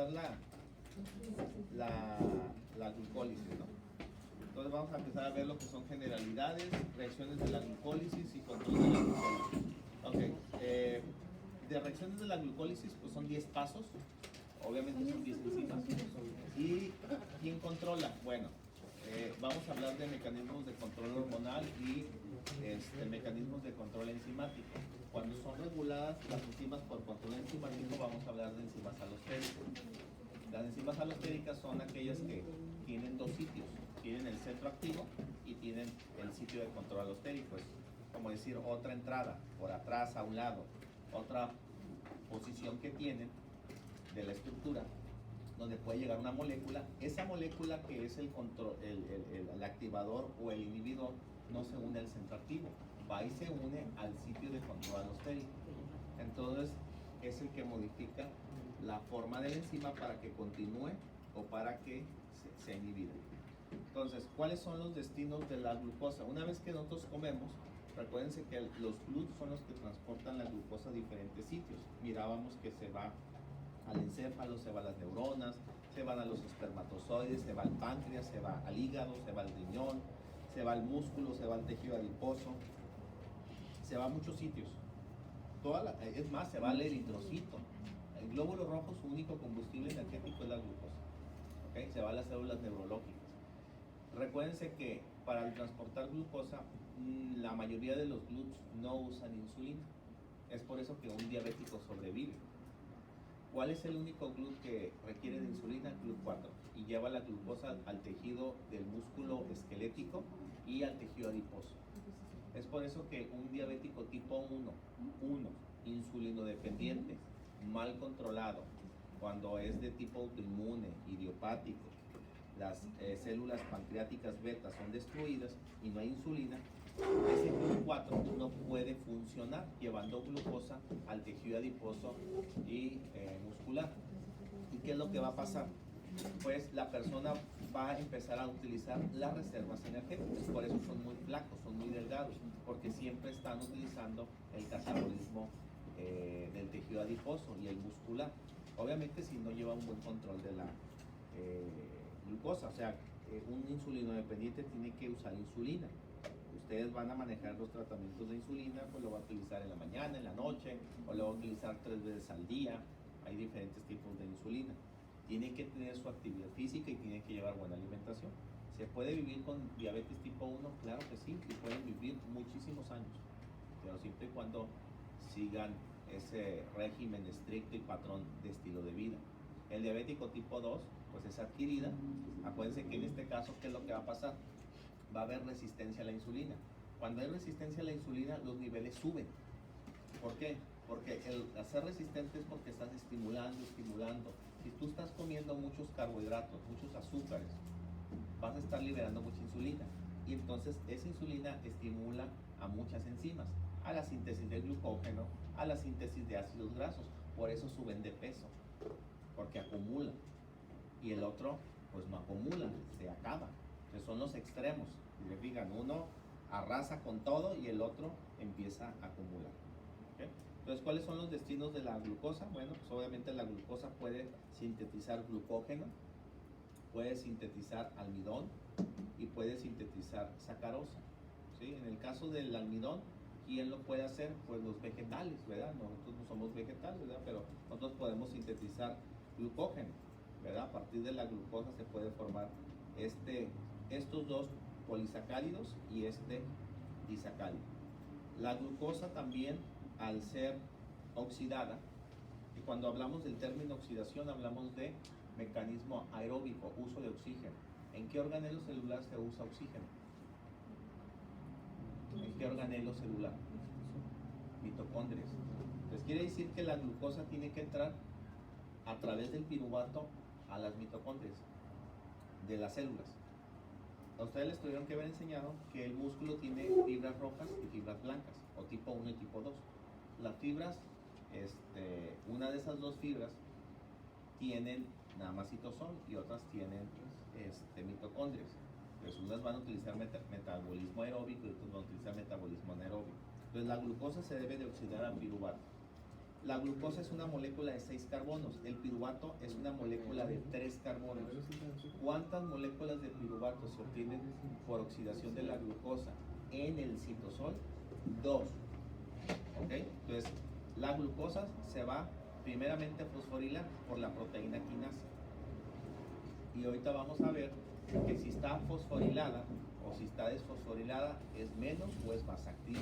empezar la glucólisis, ¿no? Entonces vamos a empezar a ver lo que son generalidades, reacciones de la glucólisis y control de la glucólisis. Ok, de reacciones de la glucólisis pues son 10 pasos, obviamente son 10 enzimas. ¿Y quién controla? Bueno, vamos a hablar de mecanismos de control hormonal y mecanismos de control enzimático. Cuando son reguladas las enzimas por control enzimático, vamos a hablar de enzimas alostéricas. Las enzimas alostéricas son aquellas que tienen dos sitios, tienen el centro activo y tienen el sitio de control alostérico. Es como decir otra entrada, por atrás, a un lado, otra posición que tienen de la estructura donde puede llegar una molécula. Esa molécula que es el activador o el inhibidor no se une al centro activo, va y se une al sitio de control alostérico. Entonces es el que modifica la forma de la enzima para que continúe o para que se inhibida. Entonces, ¿cuáles son los destinos de la glucosa? Una vez que nosotros comemos, recuérdense que los GLUT son los que transportan la glucosa a diferentes sitios. Mirábamos que se va al encéfalo, se va a las neuronas, se van a los espermatozoides, se va al páncreas, se va al hígado, se va al riñón, se va al músculo, se va al tejido adiposo, se va a muchos sitios. Es más, se va al eritrocito. El glóbulo rojo, su único combustible energético es la glucosa. ¿Okay? Se va a las células neurológicas. Recuérdense que para transportar glucosa, la mayoría de los GLUTs no usan insulina. Es por eso que un diabético sobrevive. ¿Cuál es el único GLUT que requiere de insulina? GLUT4. Y lleva la glucosa al tejido del músculo esquelético y al tejido adiposo. Es por eso que un diabético tipo 1, insulino dependiente, mal controlado, cuando es de tipo autoinmune, idiopático, las células pancreáticas beta son destruidas y no hay insulina, ese GLUT4 no puede funcionar llevando glucosa al tejido adiposo y muscular. ¿Y qué es lo que va a pasar? Pues la persona va a empezar a utilizar las reservas energéticas, por eso son muy flacos, son muy delgados, porque siempre están utilizando el catabolismo del tejido adiposo y el muscular. Obviamente si no lleva un buen control de la glucosa, o sea, un insulino dependiente tiene que usar insulina. Ustedes van a manejar los tratamientos de insulina, pues lo va a utilizar en la mañana, en la noche, o lo va a utilizar 3 veces al día. Hay diferentes tipos de insulina. Tiene que tener su actividad física y tiene que llevar buena alimentación. ¿Se puede vivir con diabetes tipo 1? Claro que sí, y pueden vivir muchísimos años, pero siempre y cuando sigan ese régimen estricto y patrón de estilo de vida. El diabético tipo 2, pues es adquirida. Acuérdense que en este caso, ¿qué es lo que va a pasar? Va a haber resistencia a la insulina. Cuando hay resistencia a la insulina, los niveles suben. ¿Por qué? Porque el hacer resistente es porque estás estimulando. Si tú estás comiendo muchos carbohidratos, muchos azúcares, vas a estar liberando mucha insulina. Y entonces esa insulina estimula a muchas enzimas, a la síntesis de glucógeno, a la síntesis de ácidos grasos. Por eso suben de peso, porque acumulan. Y el otro, pues no acumula, se acaba. Entonces son los extremos. Y le fijan, uno arrasa con todo y el otro empieza a acumular. ¿Okay? Entonces, ¿cuáles son los destinos de la glucosa? Bueno, pues obviamente la glucosa puede sintetizar glucógeno, puede sintetizar almidón y puede sintetizar sacarosa. ¿Sí? En el caso del almidón, ¿quién lo puede hacer? Pues los vegetales, ¿verdad? Nosotros no somos vegetales, ¿verdad? Pero nosotros podemos sintetizar glucógeno, ¿verdad? A partir de la glucosa se puede formar estos dos polisacáridos y este disacárido. La glucosa también, al ser oxidada, y cuando hablamos del término oxidación hablamos de mecanismo aeróbico, uso de oxígeno. ¿En qué organelo celular se usa oxígeno? ¿En qué organelo celular? Mitocondrias. Entonces quiere decir que la glucosa tiene que entrar a través del piruvato a las mitocondrias de las células. A ustedes les tuvieron que haber enseñado que el músculo tiene fibras rojas y fibras blancas, o tipo 1 y tipo 2. Las fibras, una de esas dos fibras tienen nada más citosol y otras tienen mitocondrias. Pues unas van a utilizar metabolismo aeróbico y otras van a utilizar metabolismo anaeróbico. Entonces la glucosa se debe de oxidar a piruvato. La glucosa es una molécula de 6 carbonos, el piruvato es una molécula de 3 carbonos. ¿Cuántas moléculas de piruvato se obtienen por oxidación de la glucosa en el citosol? 2. ¿Ok? Entonces, la glucosa se va primeramente a fosforilar por la proteína quinasa. Y ahorita vamos a ver que si está fosforilada o si está desfosforilada es menos o es más activa.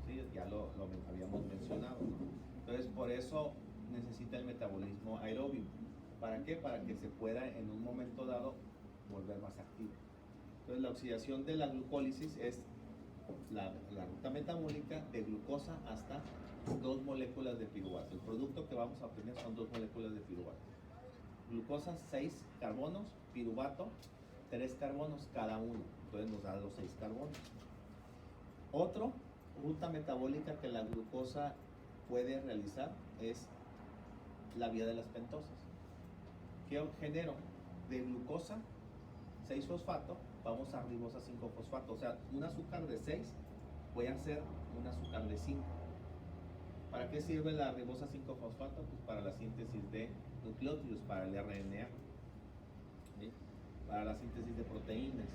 ¿Sí? Ya lo habíamos mencionado, ¿no? Entonces, por eso necesita el metabolismo aeróbico. ¿Para qué? Para que se pueda en un momento dado volver más activo. Entonces, la oxidación de la glucólisis es la ruta metabólica de glucosa hasta 2 moléculas de piruvato. El producto que vamos a obtener son 2 moléculas de piruvato. Glucosa 6 carbonos, piruvato 3 carbonos cada uno. Entonces nos da los 6 carbonos. Otro ruta metabólica que la glucosa puede realizar es la vía de las pentosas. ¿Qué genero? De glucosa 6 fosfato, vamos a ribosa 5 fosfato. O sea, un azúcar de 6 puede hacer un azúcar de 5. ¿Para qué sirve la ribosa 5 fosfato? Pues para la síntesis de nucleótidos, para el RNA, ¿sí? Para la síntesis de proteínas.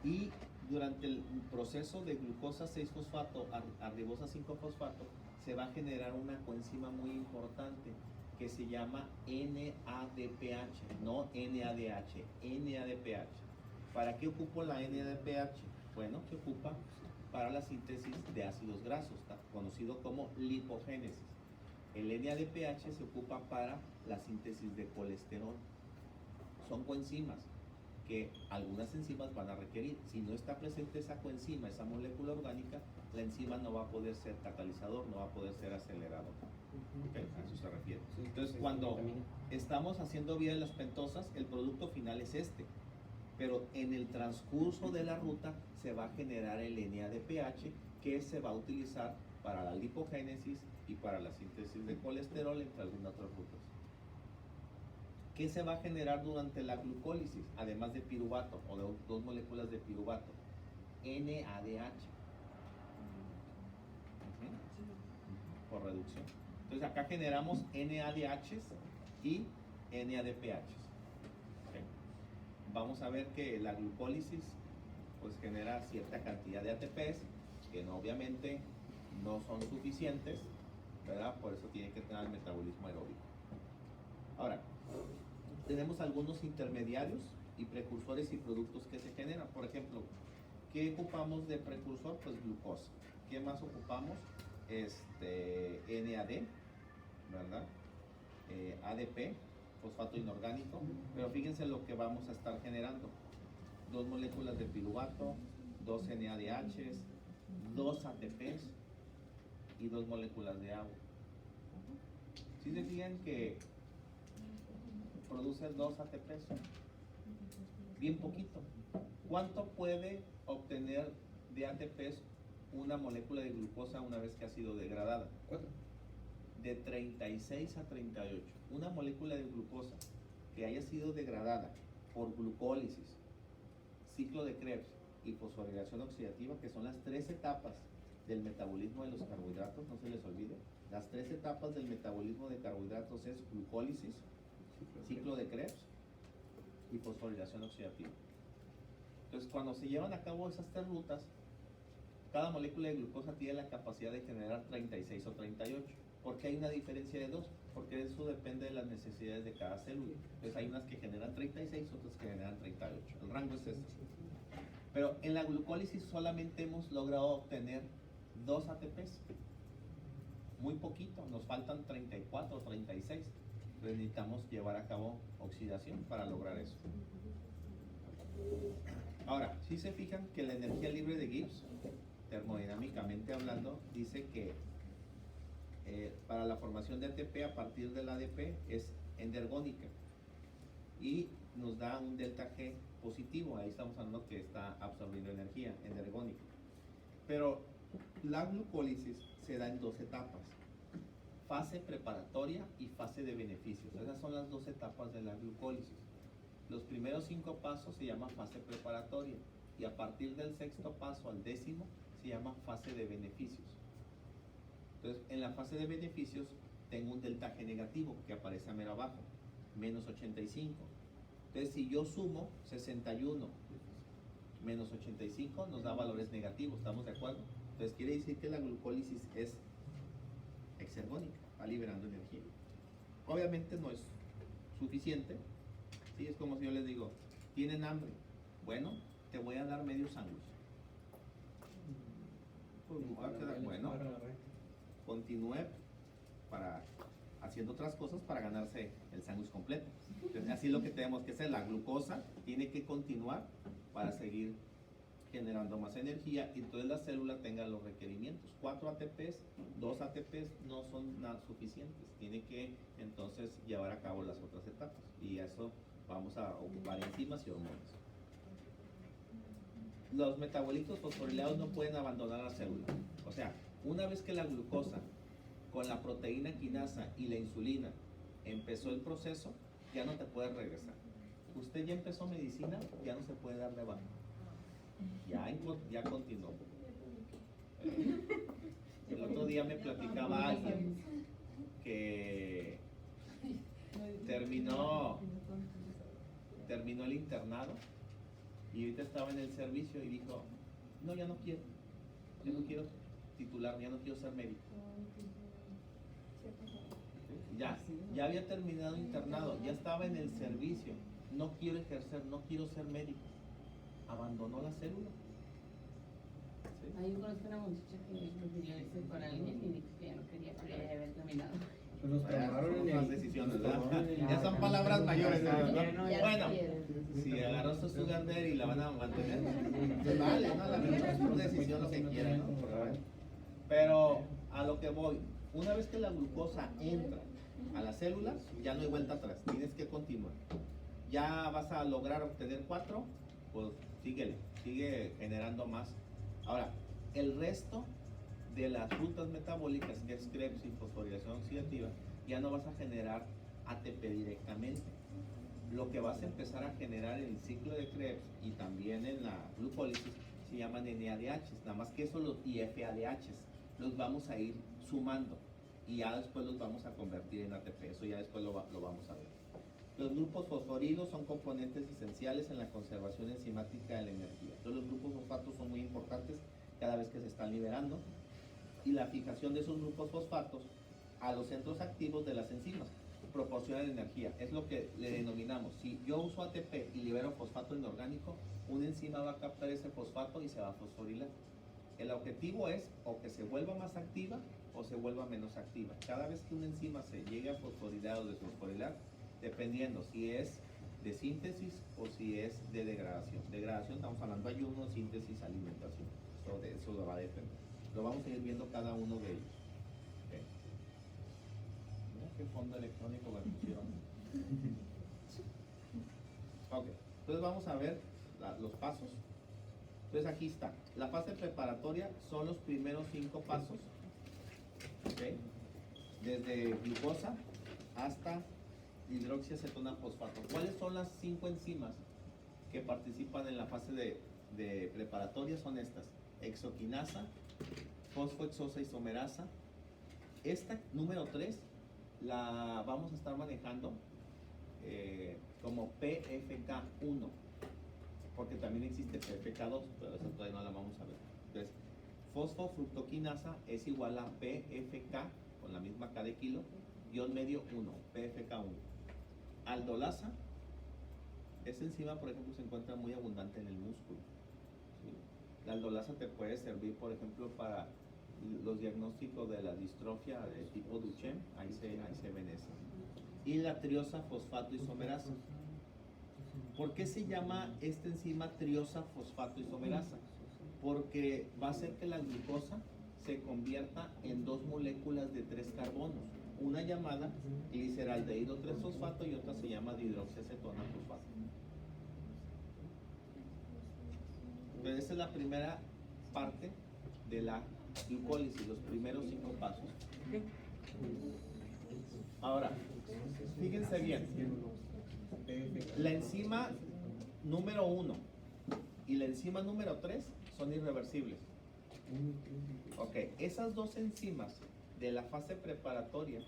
Y durante el proceso de glucosa 6 fosfato a ribosa 5 fosfato se va a generar una coenzima muy importante que se llama NADPH, no NADH, NADPH. ¿Para qué ocupo la NADPH? Bueno, se ocupa para la síntesis de ácidos grasos, conocido como lipogénesis. El NADPH se ocupa para la síntesis de colesterol. Son coenzimas que algunas enzimas van a requerir. Si no está presente esa coenzima, esa molécula orgánica, la enzima no va a poder ser catalizador, no va a poder ser acelerador. ¿Okay? A eso se refiere. Entonces, cuando estamos haciendo vía de las pentosas, el producto final es este. Pero en el transcurso de la ruta se va a generar el NADPH que se va a utilizar para la lipogénesis y para la síntesis de colesterol, entre algunas otras rutas. ¿Qué se va a generar durante la glucólisis? Además de piruvato o de 2 moléculas de piruvato. NADH. Por reducción. Entonces acá generamos NADHs y NADPHs. Okay. Vamos a ver que la glucólisis pues genera cierta cantidad de ATPs que no, obviamente no son suficientes, ¿verdad? Por eso tiene que tener el metabolismo aeróbico. Ahora, tenemos algunos intermediarios y precursores y productos que se generan. Por ejemplo, ¿qué ocupamos de precursor? Pues glucosa. ¿Qué más ocupamos? NAD, ¿verdad? ADP, fosfato inorgánico. Pero fíjense lo que vamos a estar generando. 2 moléculas de piruvato, 2 NADHs, 2 ATPs y 2 moléculas de agua. Si se fijan que produce 2 ATPs, bien poquito. ¿Cuánto puede obtener de ATPs una molécula de glucosa una vez que ha sido degradada? 4. De 36 a 38. Una molécula de glucosa que haya sido degradada por glucólisis, ciclo de Krebs y fosforilación oxidativa, que son las 3 etapas del metabolismo de los carbohidratos, no se les olvide. Las 3 etapas del metabolismo de carbohidratos es glucólisis, ciclo de Krebs y fosforilación oxidativa. Entonces, cuando se llevan a cabo esas 3 rutas, cada molécula de glucosa tiene la capacidad de generar 36 o 38. ¿Por qué hay una diferencia de 2? Porque eso depende de las necesidades de cada célula. Entonces hay unas que generan 36, otras que generan 38. El rango es este. Pero en la glucólisis solamente hemos logrado obtener 2 ATPs. Muy poquito, nos faltan 34 o 36. Entonces necesitamos llevar a cabo oxidación para lograr eso. Ahora, si se fijan que la energía libre de Gibbs, termodinámicamente hablando, dice que para la formación de ATP a partir del ADP es endergónica y nos da un delta G positivo. Ahí estamos hablando que está absorbiendo energía endergónica. Pero la glucólisis se da en 2 etapas: fase preparatoria y fase de beneficios. Esas son las 2 etapas de la glucólisis. Los primeros 5 pasos se llama fase preparatoria y a partir del 6º paso al 10º se llama fase de beneficios. Entonces, en la fase de beneficios, tengo un delta G negativo que aparece a mero abajo, menos 85. Entonces, si yo sumo 61 menos 85, nos da valores negativos, ¿estamos de acuerdo? Entonces, quiere decir que la glucólisis es exergónica, va liberando energía. Obviamente no es suficiente, ¿sí? Es como si yo les digo, ¿tienen hambre? Bueno, te voy a dar medio sándwich. Bueno, continúe haciendo otras cosas para ganarse el sándwich completo. Entonces, así es lo que tenemos que hacer. La glucosa tiene que continuar para seguir generando más energía y entonces la célula tenga los requerimientos. 4 ATPs, 2 ATPs no son nada suficientes. Tiene que entonces llevar a cabo las otras etapas y eso vamos a ocupar enzimas y hormonas. Los metabolitos fosforilados no pueden abandonar la célula. O sea, una vez que la glucosa con la proteína quinasa y la insulina empezó el proceso, ya no te puedes regresar. Usted ya empezó medicina, ya no se puede dar de baja. Ya continuó. El otro día me platicaba alguien que terminó el internado y ahorita estaba en el servicio y dijo, no, ya no quiero titularme, ya no quiero ser médico. Ya había terminado internado, ya estaba en el servicio, no quiero ejercer, no quiero ser médico. Abandonó la célula. ¿Sí? Ahí yo conozco una muchacha que prefirió irse con alguien y dijo que ya no quería, pero ya había terminado. Son las decisiones, ¿verdad? Ya son palabras mayores, ¿verdad? Bueno, si agarró su sugar daddy y la van a mantener, pues vale, ¿no? La verdad es una decisión lo que quiera, ¿no? Pero a lo que voy, una vez que la glucosa entra a la célula, ya no hay vuelta atrás, tienes que continuar. Ya vas a lograr obtener 4, pues sigue generando más. Ahora, el resto de las rutas metabólicas, que es Krebs y fosforilación oxidativa, ya no vas a generar ATP directamente. Lo que vas a empezar a generar en el ciclo de Krebs y también en la glucólisis se llaman NADH, nada más que eso y FADH los vamos a ir sumando y ya después los vamos a convertir en ATP, eso ya después lo vamos a ver. Los grupos fosforilos son componentes esenciales en la conservación enzimática de la energía. Entonces los grupos fosfatos son muy importantes cada vez que se están liberando y la fijación de esos grupos fosfatos a los centros activos de las enzimas proporciona energía. Es lo que le denominamos. Si yo uso ATP y libero fosfato inorgánico, una enzima va a captar ese fosfato y se va a fosforilar. El objetivo es o que se vuelva más activa o se vuelva menos activa. Cada vez que una enzima se llegue a fosforilar o desfosforilar, dependiendo si es de síntesis o si es de degradación. Degradación, estamos hablando de ayuno, síntesis, alimentación. Eso va a depender. Lo vamos a ir viendo cada uno de ellos. Okay. Mira qué fondo electrónico me pusieron. Ok, entonces vamos a ver los pasos. Entonces aquí está. La fase preparatoria son los primeros 5 pasos. Okay. Desde glucosa hasta hidroxiacetona fosfato. ¿Cuáles son las 5 enzimas que participan en la fase de preparatoria? Son estas: exoquinasa, fosfoexosa isomerasa. Esta número 3 la vamos a estar manejando como PFK1, porque también existe PFK2, pero esa todavía no la vamos a ver. Entonces, fosfofructoquinasa es igual a PFK, con la misma K de kilo, guión medio 1, PFK1. Aldolasa, esa enzima, por ejemplo, se encuentra muy abundante en el músculo. ¿Sí? La aldolasa te puede servir, por ejemplo, para los diagnósticos de la distrofia de tipo Duchenne, ahí se ven esas. Y la triosa fosfato isomerasa. ¿Por qué se llama esta enzima triosa fosfato isomerasa? Porque va a hacer que la glucosa se convierta en 2 moléculas de 3 carbonos, una llamada gliceraldehído 3-fosfato y otra se llama dihidroxiacetona fosfato. Entonces esa es la primera parte de la glucólisis, los primeros 5 pasos. Ahora, fíjense bien, la enzima número 1 y la enzima número 3 son irreversibles. Ok, esas 2 enzimas de la fase preparatoria,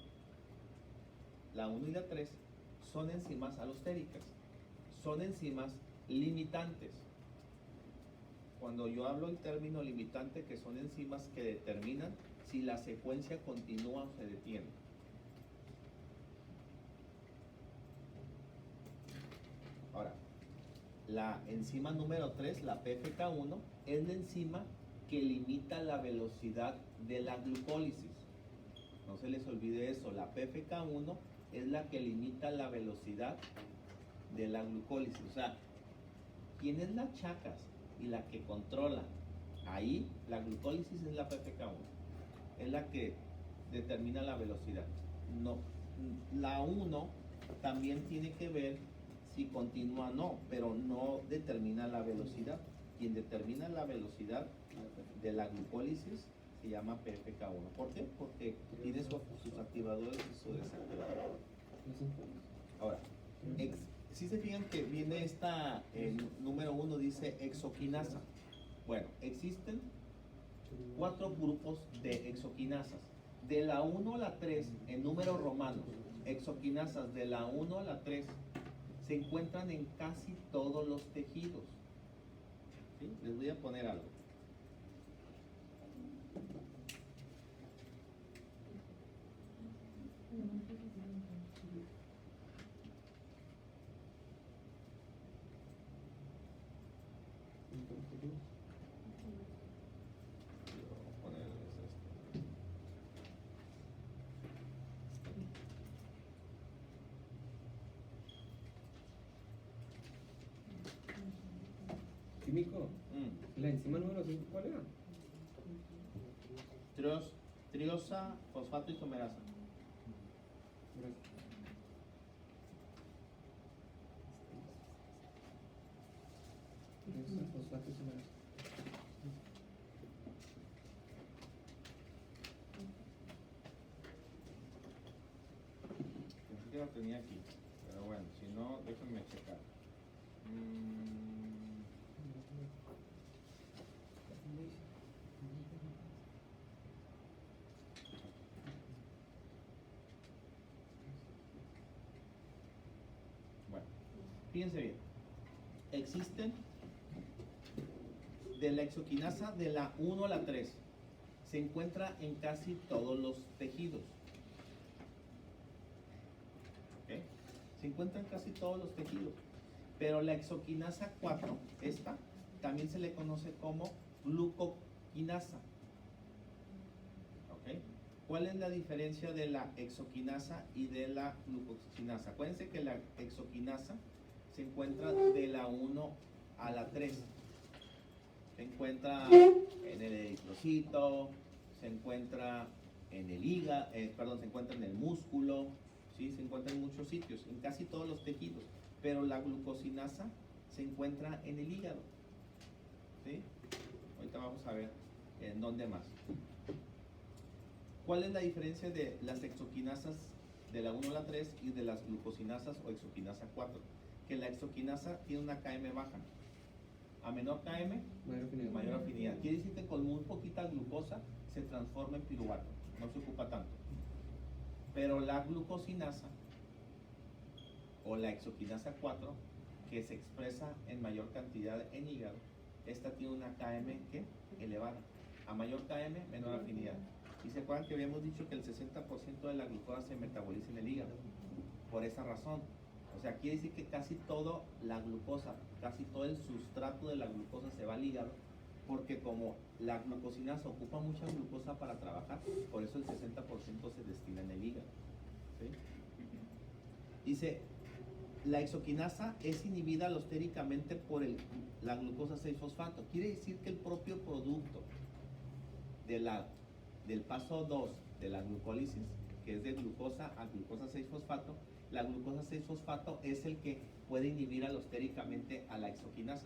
la 1 y la 3, son enzimas alostéricas, son enzimas limitantes. Cuando yo hablo el término limitante, que son enzimas que determinan si la secuencia continúa o se detiene. Ahora, la enzima número 3, la PFK1, es la enzima que limita la velocidad de la glucólisis. No se les olvide eso, la PFK1 es la que limita la velocidad de la glucólisis. O sea, ¿quién es la chacas y la que controla ahí la glucólisis? Es la PFK1, es la que determina la velocidad. No, la 1 también tiene que ver si continúa o no, pero no determina la velocidad. Quien determina la velocidad de la glucólisis se llama PFK1. ¿Por qué? Porque tiene sus activadores y su desactivador. Ahora, si se fijan que viene esta, número 1 dice exoquinasa. Bueno, existen 4 grupos de exoquinasas. De la 1 a la 3, en números romanos, exoquinasas de la 1 a la 3 se encuentran en casi todos los tejidos. ¿Sí? Les voy a poner algo. Químico, la enzima número 5, ¿cuál era? Triosa, fosfato isomerasa. Gracias. Triosa, fosfato isomerasa. Pensé que lo tenía aquí, pero bueno, si no, déjenme checar. Bueno, fíjense bien. Existen de la exoquinasa de la 1 a la 3. Se encuentra en casi todos los tejidos. ¿Ok? Se encuentra en casi todos los tejidos. Pero la exoquinasa 4, esta, también se le conoce como glucoquinasa. ¿Ok? ¿Cuál es la diferencia de la exoquinasa y de la glucosinasa? Acuérdense que la exoquinasa se encuentra de la 1 a la 3. Se encuentra en el eritrocito, se encuentra en el hígado, se encuentra en el músculo, ¿sí? Se encuentra en muchos sitios, en casi todos los tejidos. Pero la glucosinasa se encuentra en el hígado, ¿sí? Ahorita vamos a ver en dónde más. ¿Cuál es la diferencia de las exoquinasas de la 1 a la 3 y de las glucosinasas o exoquinasa 4? Que la exoquinasa tiene una KM baja. A menor KM, mayor afinidad. Quiere decir que con muy poquita glucosa se transforma en piruvato, no se ocupa tanto. Pero la glucosinasa o la exoquinasa 4, que se expresa en mayor cantidad en hígado, esta tiene una KM ¿qué? Elevada. A mayor KM, menor afinidad. Y se acuerdan que habíamos dicho que el 60% de la glucosa se metaboliza en el hígado. Por esa razón. O sea, quiere decir que casi toda la glucosa, casi todo el sustrato de la glucosa se va al hígado, porque como la glucosinasa ocupa mucha glucosa para trabajar, por eso el 60% se destina en el hígado. ¿Sí? Dice, la exoquinasa es inhibida alostéricamente por la glucosa 6-fosfato. Quiere decir que el propio producto del paso 2 de la glucólisis, que es de glucosa a glucosa 6-fosfato, la glucosa 6-fosfato es el que puede inhibir alostéricamente a la exoquinasa.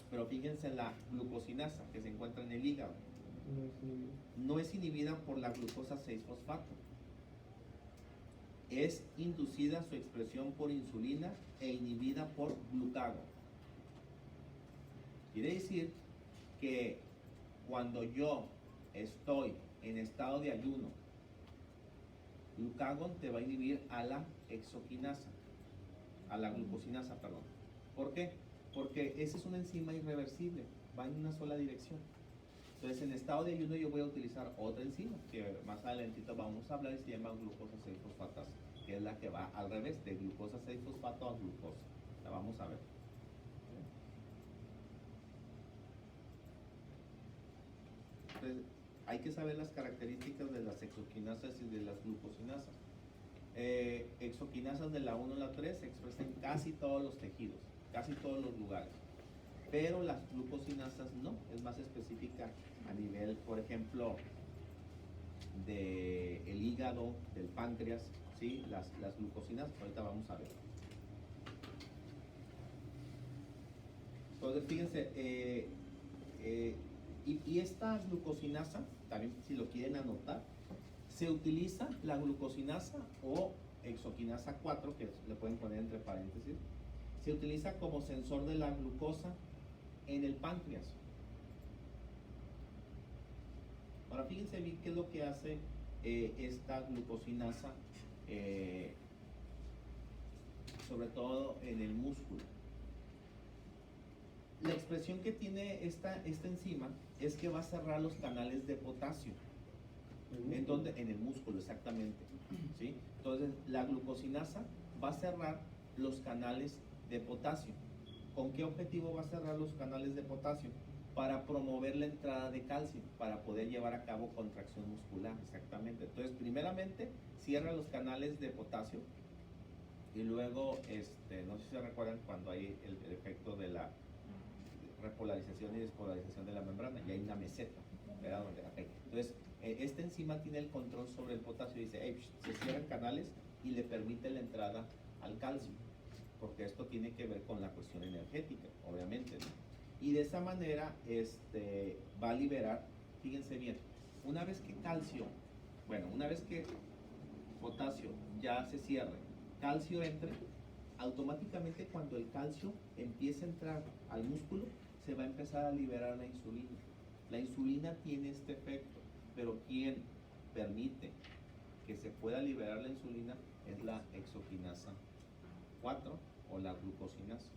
Pero fíjense en la glucosinasa que se encuentra en el hígado. No es inhibida por la glucosa 6-fosfato. Es inducida su expresión por insulina e inhibida por glucago. Quiere decir que cuando yo estoy en estado de ayuno. Glucagón te va a inhibir a la exoquinasa, a la glucosinasa, perdón. ¿Por qué? Porque esa es una enzima irreversible, va en una sola dirección. Entonces, en estado de ayuno yo voy a utilizar otra enzima, que más adelantito vamos a hablar, y se llama glucosa 6-fosfatasa, que es la que va al revés, de glucosa 6-fosfato a glucosa. La vamos a ver. Entonces, hay que saber las características de las exoquinasas y de las glucosinasas. Exoquinasas de la 1 a la 3 se expresan en casi todos los tejidos, casi todos los lugares. Pero las glucosinasas no, es más específica a nivel, por ejemplo, del hígado, del páncreas, ¿sí? Las glucosinasas, ahorita vamos a ver. Entonces, fíjense, y esta glucosinasa, también si lo quieren anotar, se utiliza la glucosinasa o exoquinasa 4, que le pueden poner entre paréntesis, se utiliza como sensor de la glucosa en el páncreas. Ahora fíjense bien qué es lo que hace esta glucosinasa, sobre todo en el músculo. La expresión que tiene esta enzima es que va a cerrar los canales de potasio. ¿En dónde? En el músculo, exactamente. ¿Sí? Entonces, la glucosinasa va a cerrar los canales de potasio. ¿Con qué objetivo va a cerrar los canales de potasio? Para promover la entrada de calcio, para poder llevar a cabo contracción muscular, exactamente. Entonces, primeramente, cierra los canales de potasio y luego, no sé si se recuerdan cuando hay el efecto de la repolarización y despolarización de la membrana, y hay una meseta, ¿verdad? Entonces, esta enzima tiene el control sobre el potasio y dice, hey, se cierran canales y le permite la entrada al calcio, porque esto tiene que ver con la cuestión energética, obviamente, ¿no? Y de esa manera va a liberar, fíjense bien, una vez que potasio ya se cierre, calcio entre, automáticamente cuando el calcio empiece a entrar al músculo, se va a empezar a liberar la insulina. La insulina tiene este efecto, pero quien permite que se pueda liberar la insulina es la exoquinasa 4 o la glucosinasa.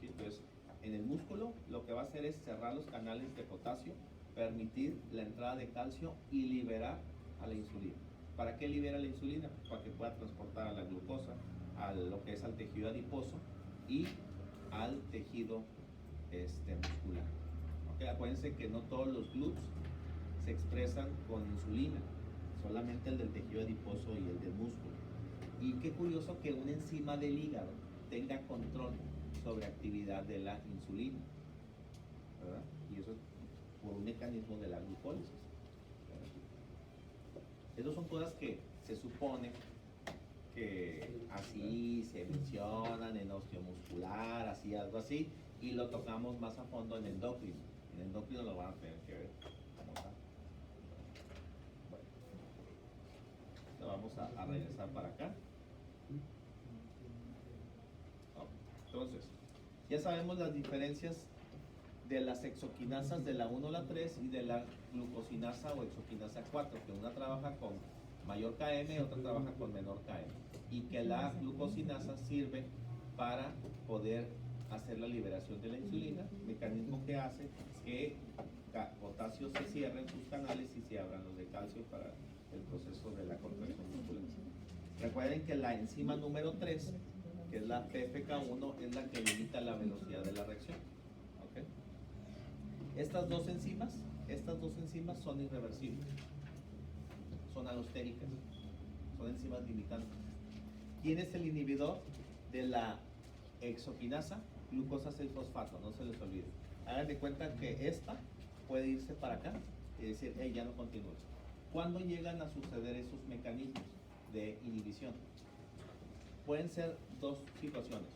¿Sí? Entonces, en el músculo lo que va a hacer es cerrar los canales de potasio, permitir la entrada de calcio y liberar a la insulina. ¿Para qué libera la insulina? Para que pueda transportar a la glucosa a lo que es al tejido adiposo y al tejido muscular. ¿Okay? Acuérdense que no todos los GLUTs se expresan con insulina, solamente el del tejido adiposo y el del músculo. Y qué curioso que una enzima del hígado tenga control sobre actividad de la insulina, ¿verdad? Y eso es por un mecanismo de la glucólisis. Esas son cosas que se supone que así se mencionan en osteomuscular, así, algo así, y lo tocamos más a fondo en endocrino. En endocrino lo van a tener que ver como tal. Bueno, vamos a regresar para acá. Entonces, ya sabemos las diferencias de las exoquinasas de la 1 a la 3 y de la glucosinasa o exoquinasa 4, que una trabaja con mayor KM y otra trabaja con menor KM, y que la glucosinasa sirve para poder hacer la liberación de la insulina, mecanismo que hace que potasio se cierre en sus canales y se abran los de calcio para el proceso de la contracción muscular. Recuerden que la enzima número 3, que es la PFK1, es la que limita la velocidad de la reacción. ¿Okay? Estas dos enzimas son irreversibles, son alostéricas, son enzimas limitantes. ¿Quién es el inhibidor de la exoquinasa? Glucosa 6-fosfato, no se les olvide. Hagan de cuenta que esta puede irse para acá y decir, hey, ya no continúa. ¿Cuándo llegan a suceder esos mecanismos de inhibición? Pueden ser dos situaciones: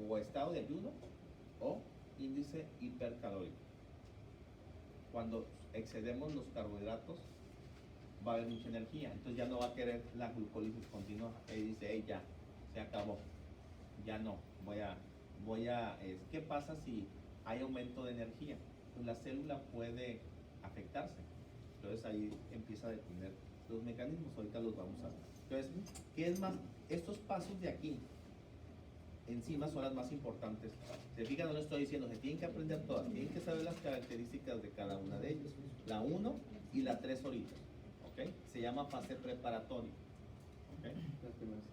o estado de ayuno o índice hipercalórico. Cuando excedemos los carbohidratos va a haber mucha energía, entonces ya no va a querer la glucólisis continuar. Y dice, hey, ya, se acabó, ya no, ¿qué pasa si hay aumento de energía? Pues la célula puede afectarse. Entonces ahí empieza a detener los mecanismos, ahorita los vamos a ver. Entonces, ¿qué es más? Estos pasos de aquí, encima son las más importantes. Se fijan, no les estoy diciendo, se tienen que aprender todas, tienen que saber las características de cada una de ellas. La 1 y la 3 ahorita, ¿ok? Se llama fase preparatoria, ¿ok? Las primeras.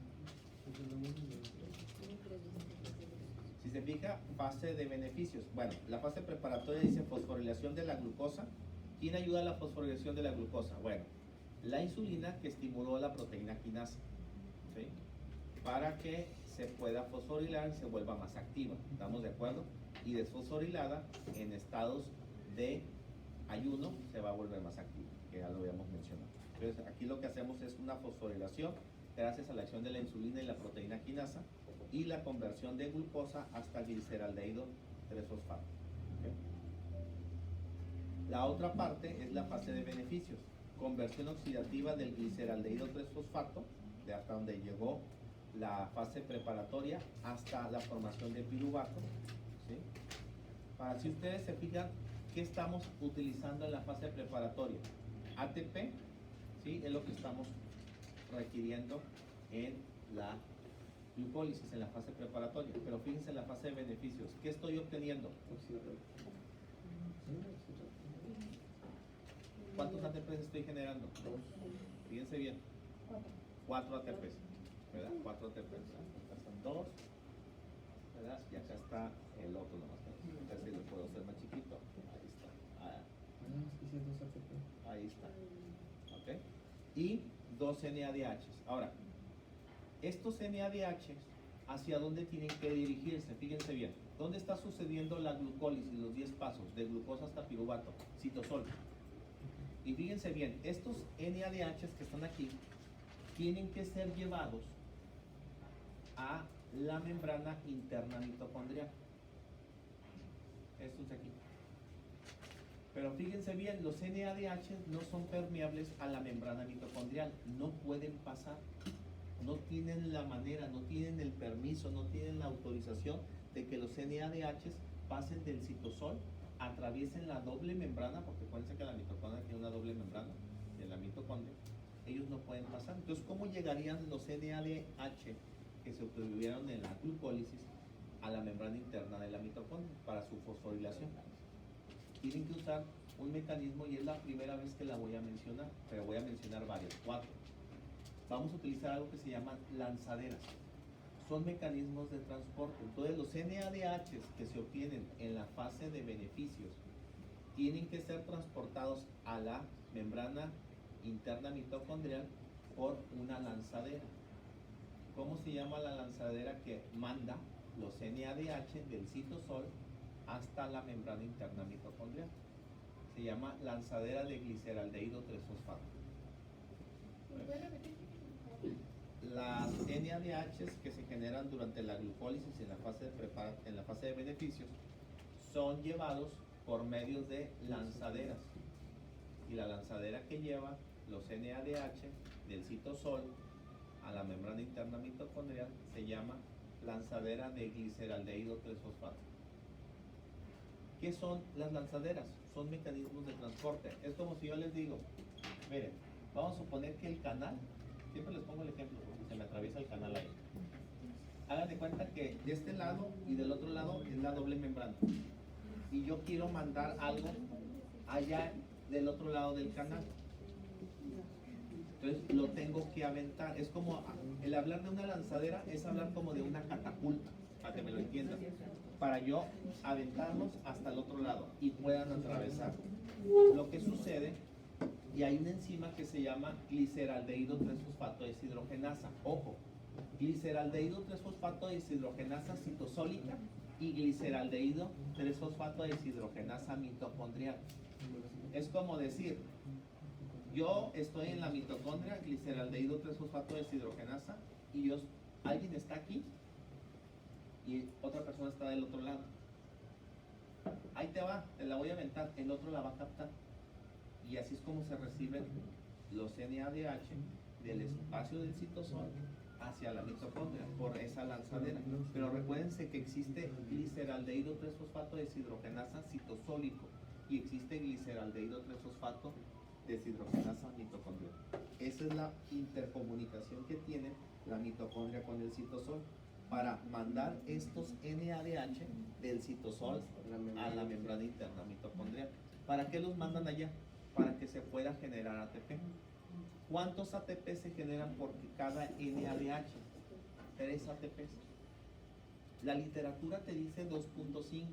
Si se fija, fase de beneficios. Bueno, la fase preparatoria dice fosforilación de la glucosa. ¿Quién ayuda a la fosforilación de la glucosa? Bueno, la insulina que estimuló la proteína quinasa, ¿sí? Para que se pueda fosforilar y se vuelva más activa. ¿Estamos de acuerdo? Y desfosforilada en estados de ayuno se va a volver más activa, que ya lo habíamos mencionado. Entonces, aquí lo que hacemos es una fosforilación gracias a la acción de la insulina y la proteína quinasa y la conversión de glucosa hasta gliceraldehído 3-fosfato. ¿Okay? La otra parte es la fase de beneficios. Conversión oxidativa del gliceraldehído 3-fosfato, de hasta donde llegó la fase preparatoria hasta la formación de piruvato. ¿Sí? Para si ustedes se fijan, ¿qué estamos utilizando en la fase preparatoria? ATP, ¿sí? Es lo que estamos requiriendo en la glucólisis, en la fase preparatoria. Pero fíjense en la fase de beneficios, ¿qué estoy obteniendo? ¿Cuántos ATPs estoy generando? Fíjense bien. 4 ATPs, ¿verdad? 4 ATPs. Acá están 2, ¿verdad? Y acá está el otro nomás. A ver si lo puedo hacer más chiquito. Ahí está. Ahí está. ¿Ok? Y 2 NADHs. Ahora, estos NADHs, ¿hacia dónde tienen que dirigirse? Fíjense bien. ¿Dónde está sucediendo la glucólisis, los 10 pasos, de glucosa hasta piruvato? Citosol. Y fíjense bien, estos NADHs que están aquí tienen que ser llevados a la membrana interna mitocondrial. Estos de aquí. Pero fíjense bien, los NADH no son permeables a la membrana mitocondrial, no pueden pasar, no tienen la manera, no tienen el permiso, no tienen la autorización de que los NADH pasen del citosol, atraviesen la doble membrana, porque acuérdense que la mitocondria tiene una doble membrana, de la mitocondria, ellos no pueden pasar. Entonces, ¿cómo llegarían los NADH que se obtuvieron en la glucólisis a la membrana interna de la mitocondria para su fosforilación? Tienen que usar un mecanismo y es la primera vez que la voy a mencionar, pero voy a mencionar varios, 4. Vamos a utilizar algo que se llama lanzaderas. Son mecanismos de transporte. Entonces los NADH que se obtienen en la fase de beneficios tienen que ser transportados a la membrana interna mitocondrial por una lanzadera. ¿Cómo se llama la lanzadera que manda los NADH del citosol hasta la membrana interna mitocondrial? Se llama lanzadera de gliceraldehído 3-fosfato. Las NADH que se generan durante la glucólisis en la fase de beneficios son llevados por medio de lanzaderas. Y la lanzadera que lleva los NADH del citosol a la membrana interna mitocondrial se llama lanzadera de gliceraldehído 3-fosfato. ¿Qué son las lanzaderas? Son mecanismos de transporte. Es como si yo les digo, miren, vamos a suponer que el canal, siempre les pongo el ejemplo porque se me atraviesa el canal ahí. Hagan de cuenta que de este lado y del otro lado es la doble membrana. Y yo quiero mandar algo allá del otro lado del canal. Entonces lo tengo que aventar. Es como, el hablar de una lanzadera es hablar como de una catapulta, para que me lo entiendan. Para yo aventarlos hasta el otro lado y puedan atravesar. Lo que sucede, y hay una enzima que se llama gliceraldehído 3-fosfato deshidrogenasa. Ojo, gliceraldehído 3-fosfato deshidrogenasa citosólica y gliceraldehído 3-fosfato deshidrogenasa mitocondrial. Es como decir, yo estoy en la mitocondria, gliceraldehído 3-fosfato deshidrogenasa, y alguien está aquí y otra persona está del otro lado. Ahí te va, te la voy a aventar, el otro la va a captar. Y así es como se reciben los NADH del espacio del citosol hacia la mitocondria por esa lanzadera. Pero recuérdense que existe gliceraldehído 3-fosfato deshidrogenasa citosólico y existe gliceraldehído 3-fosfato deshidrogenasa mitocondrial. Esa es la intercomunicación que tiene la mitocondria con el citosol para mandar estos NADH del citosol a la membrana interna mitocondrial. ¿Para qué los mandan allá? Para que se pueda generar ATP. ¿Cuántos ATP se generan por cada NADH? 3 ATPs. La literatura te dice 2.5.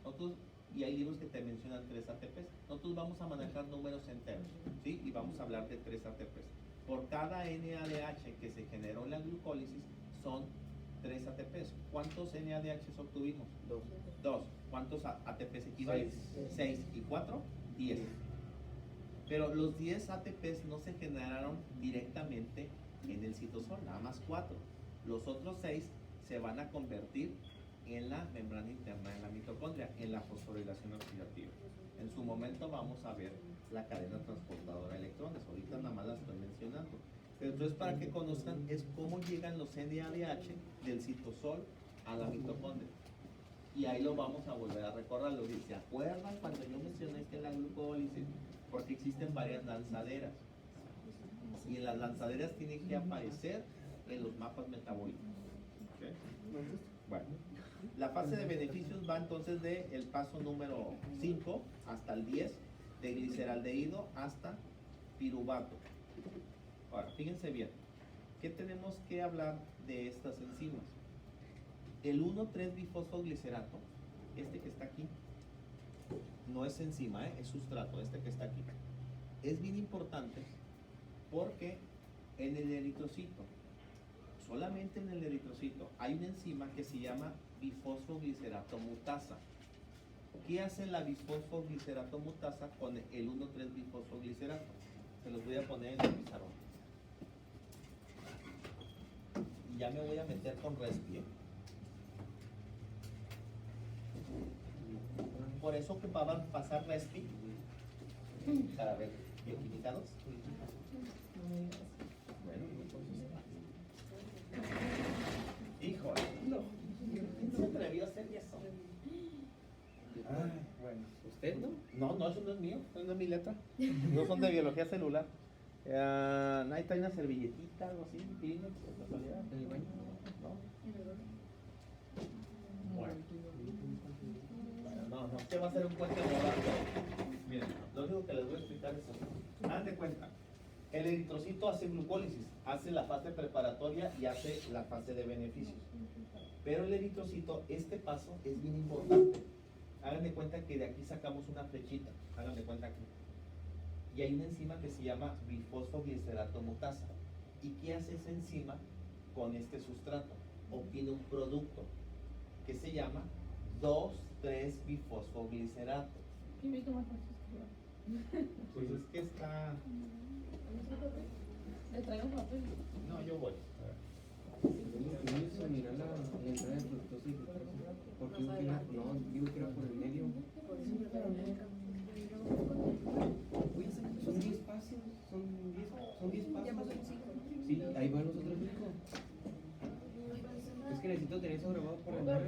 Nosotros, y hay libros que te mencionan 3 ATPs. Nosotros vamos a manejar números enteros, ¿sí? Y vamos a hablar de 3 ATPs. Por cada NADH que se generó en la glucólisis son 3 ATPs. ¿Cuántos NADH obtuvimos? 2. ¿Cuántos ATPs equivalen? 6. ¿Y 4? 10. Pero los 10 ATPs no se generaron directamente en el citosol, nada más 4. Los otros 6 se van a convertir en la membrana interna de la mitocondria, en la fosforilación oxidativa. En su momento vamos a ver la cadena transportadora de electrones, ahorita nada más la estoy mencionando. Pero entonces, para que conozcan, es cómo llegan los NADH del citosol a la mitocondria. Y ahí lo vamos a volver a recordar. ¿Se acuerdan cuando yo mencioné que la glucólisis? Porque existen varias lanzaderas. Y en las lanzaderas tienen que aparecer en los mapas metabólicos. ¿Okay? Bueno, la fase de beneficios va entonces del paso número 5 hasta el 10, de gliceraldehído hasta piruvato. Ahora, fíjense bien, ¿qué tenemos que hablar de estas enzimas? El 1,3-bifosfoglicerato, este que está aquí, no es enzima, es sustrato, este que está aquí. Es bien importante porque en el eritrocito, solamente en el eritrocito, hay una enzima que se llama bifosfoglicerato mutasa. ¿Qué hace la bifosfoglicerato mutasa con el 1,3-bifosfoglicerato? Se los voy a poner en el pizarrón. Y ya me voy a meter con respi. Por eso ocupaban pasar respi para ver bioquímica 2. Bueno, híjole, no. ¿Quién se atrevió a hacer eso? Ay, bueno. ¿Usted no? No, eso no es mío, eso no es mi letra. No son de biología celular. Ahí trae una servilletita, algo así, ¿tiene casualidad? ¿En el baño? ¿No? Bueno. No, ¿qué va a ser un puente moral? Miren, lo único que les voy a explicar es esto. Hagan de cuenta, el eritrocito hace glucólisis, hace la fase preparatoria y hace la fase de beneficios. Pero el eritrocito, este paso es bien importante. Hagan de cuenta que de aquí sacamos una flechita, hagan de cuenta aquí. Y hay una enzima que se llama bifosfoglicerato mutasa. ¿Y qué hace esa enzima con este sustrato? Obtiene un producto que se llama 2,3-bifosfoglicerato. Pues es que está... ¿Le traigo papel? No, yo voy. Mira la entrada de fructosa y glucosa. Porque digo que era, no, digo que era por el medio. Uy, son 10 pasos. Son 10 pasos. Sí, ahí van los otros 5. Es que necesito tener eso grabado por el medio.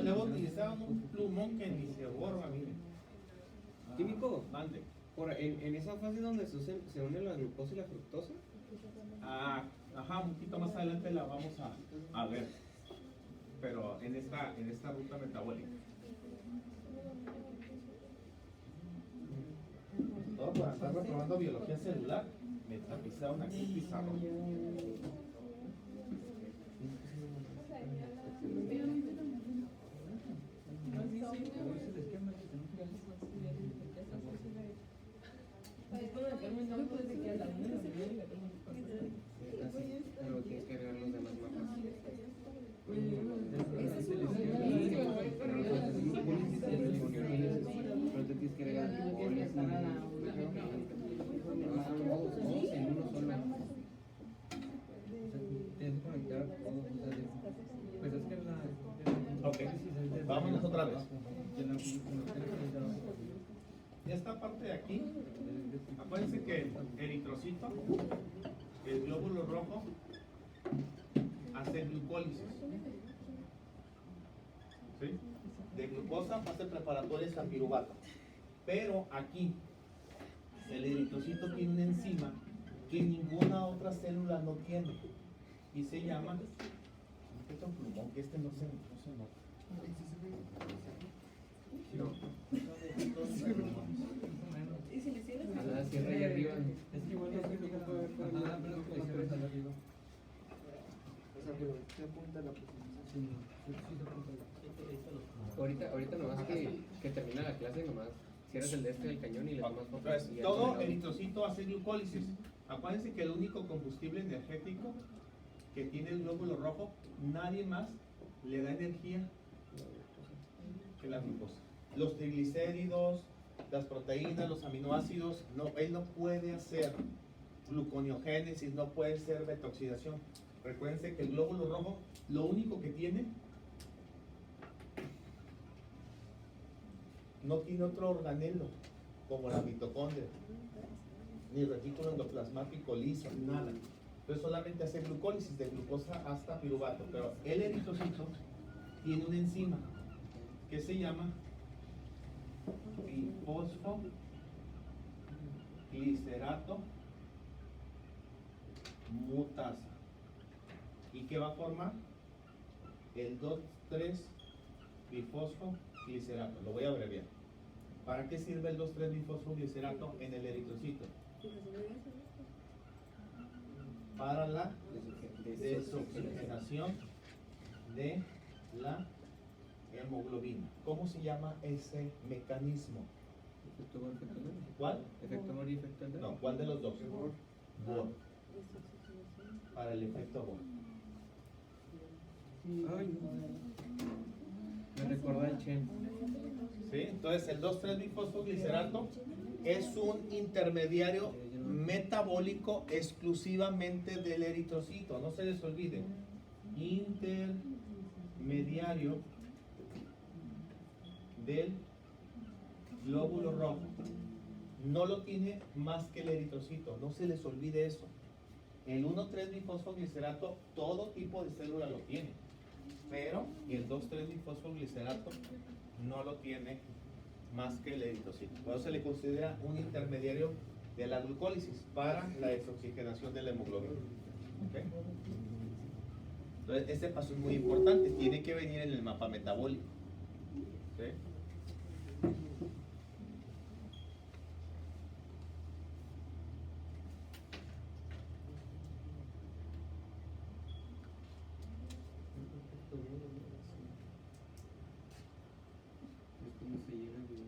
Luego utilizaban un plumón que ni se borra, miren. Químico, Mande. en esa fase donde se une la glucosa y la fructosa. Ajá, un poquito más adelante la vamos a ver. Pero en esta ruta metabólica. Todo por estar reprobando biología celular, me tapizaron aquí el pizarrón. Pero tienes que agregar los demás mapas. Pero te tienes que agregar glucólisis en uno solo. Tienes que conectar todos. Pues es que otra vez. Esta parte de aquí, acuérdense que el eritrocito, el glóbulo rojo, hace glucólisis. ¿Sí? De glucosa, fase preparatoria a piruvato. Pero aquí, el eritrocito tiene una enzima que ninguna otra célula no tiene. Y se llama, que este no se nota. Ah, cierra ahí arriba. Es que igual no sé cómo puede ver con la arriba. Ahorita nomás que termina la clase, nomás cierras el de este del cañón y le tomas fotos. Entonces, y ya todo se le- eritrocito hace glucólisis. Acuérdense que el único combustible energético que tiene el glóbulo rojo, nadie más le da energía que la glucosa. Los triglicéridos, las proteínas, los aminoácidos, no, él no puede hacer gluconeogénesis, no puede hacer betoxidación. Recuérdense que el glóbulo rojo, lo único que tiene, no tiene otro organelo, como la mitocondria, ni retículo endoplasmático liso, nada. Entonces solamente hace glucólisis de glucosa hasta piruvato. Pero el eritrocito tiene una enzima que se llama bifosfoglicerato mutasa. ¿Y qué va a formar? El 2,3-bifosfoglicerato. Lo voy a abreviar. ¿Para qué sirve el 2,3-bifosfoglicerato en el eritrocito? Para la desoxigenación de la hemoglobina. ¿Cómo se llama ese mecanismo? ¿Efecto Bohr, efecto Bohr? ¿Cuál? ¿Efecto Bohr y efecto Bohr? No, ¿cuál de los dos? Bohr. Para el efecto Bohr. Ay, me recordó el Chen. ¿Sí? Entonces el 2,3-bifosfoglicerato es un intermediario metabólico exclusivamente del eritrocito. No se les olvide. Intermediario del glóbulo rojo. No lo tiene más que el eritrocito. No se les olvide eso. El 1,3-bifosfoglicerato, todo tipo de célula lo tiene. Pero el 2,3-bifosfoglicerato no lo tiene más que el eritrocito. Por eso se le considera un intermediario de la glucólisis para la desoxigenación de la hemoglobina. ¿Ok? Entonces, este paso es muy importante, tiene que venir en el mapa metabólico. ¿Ok? Es como se llena de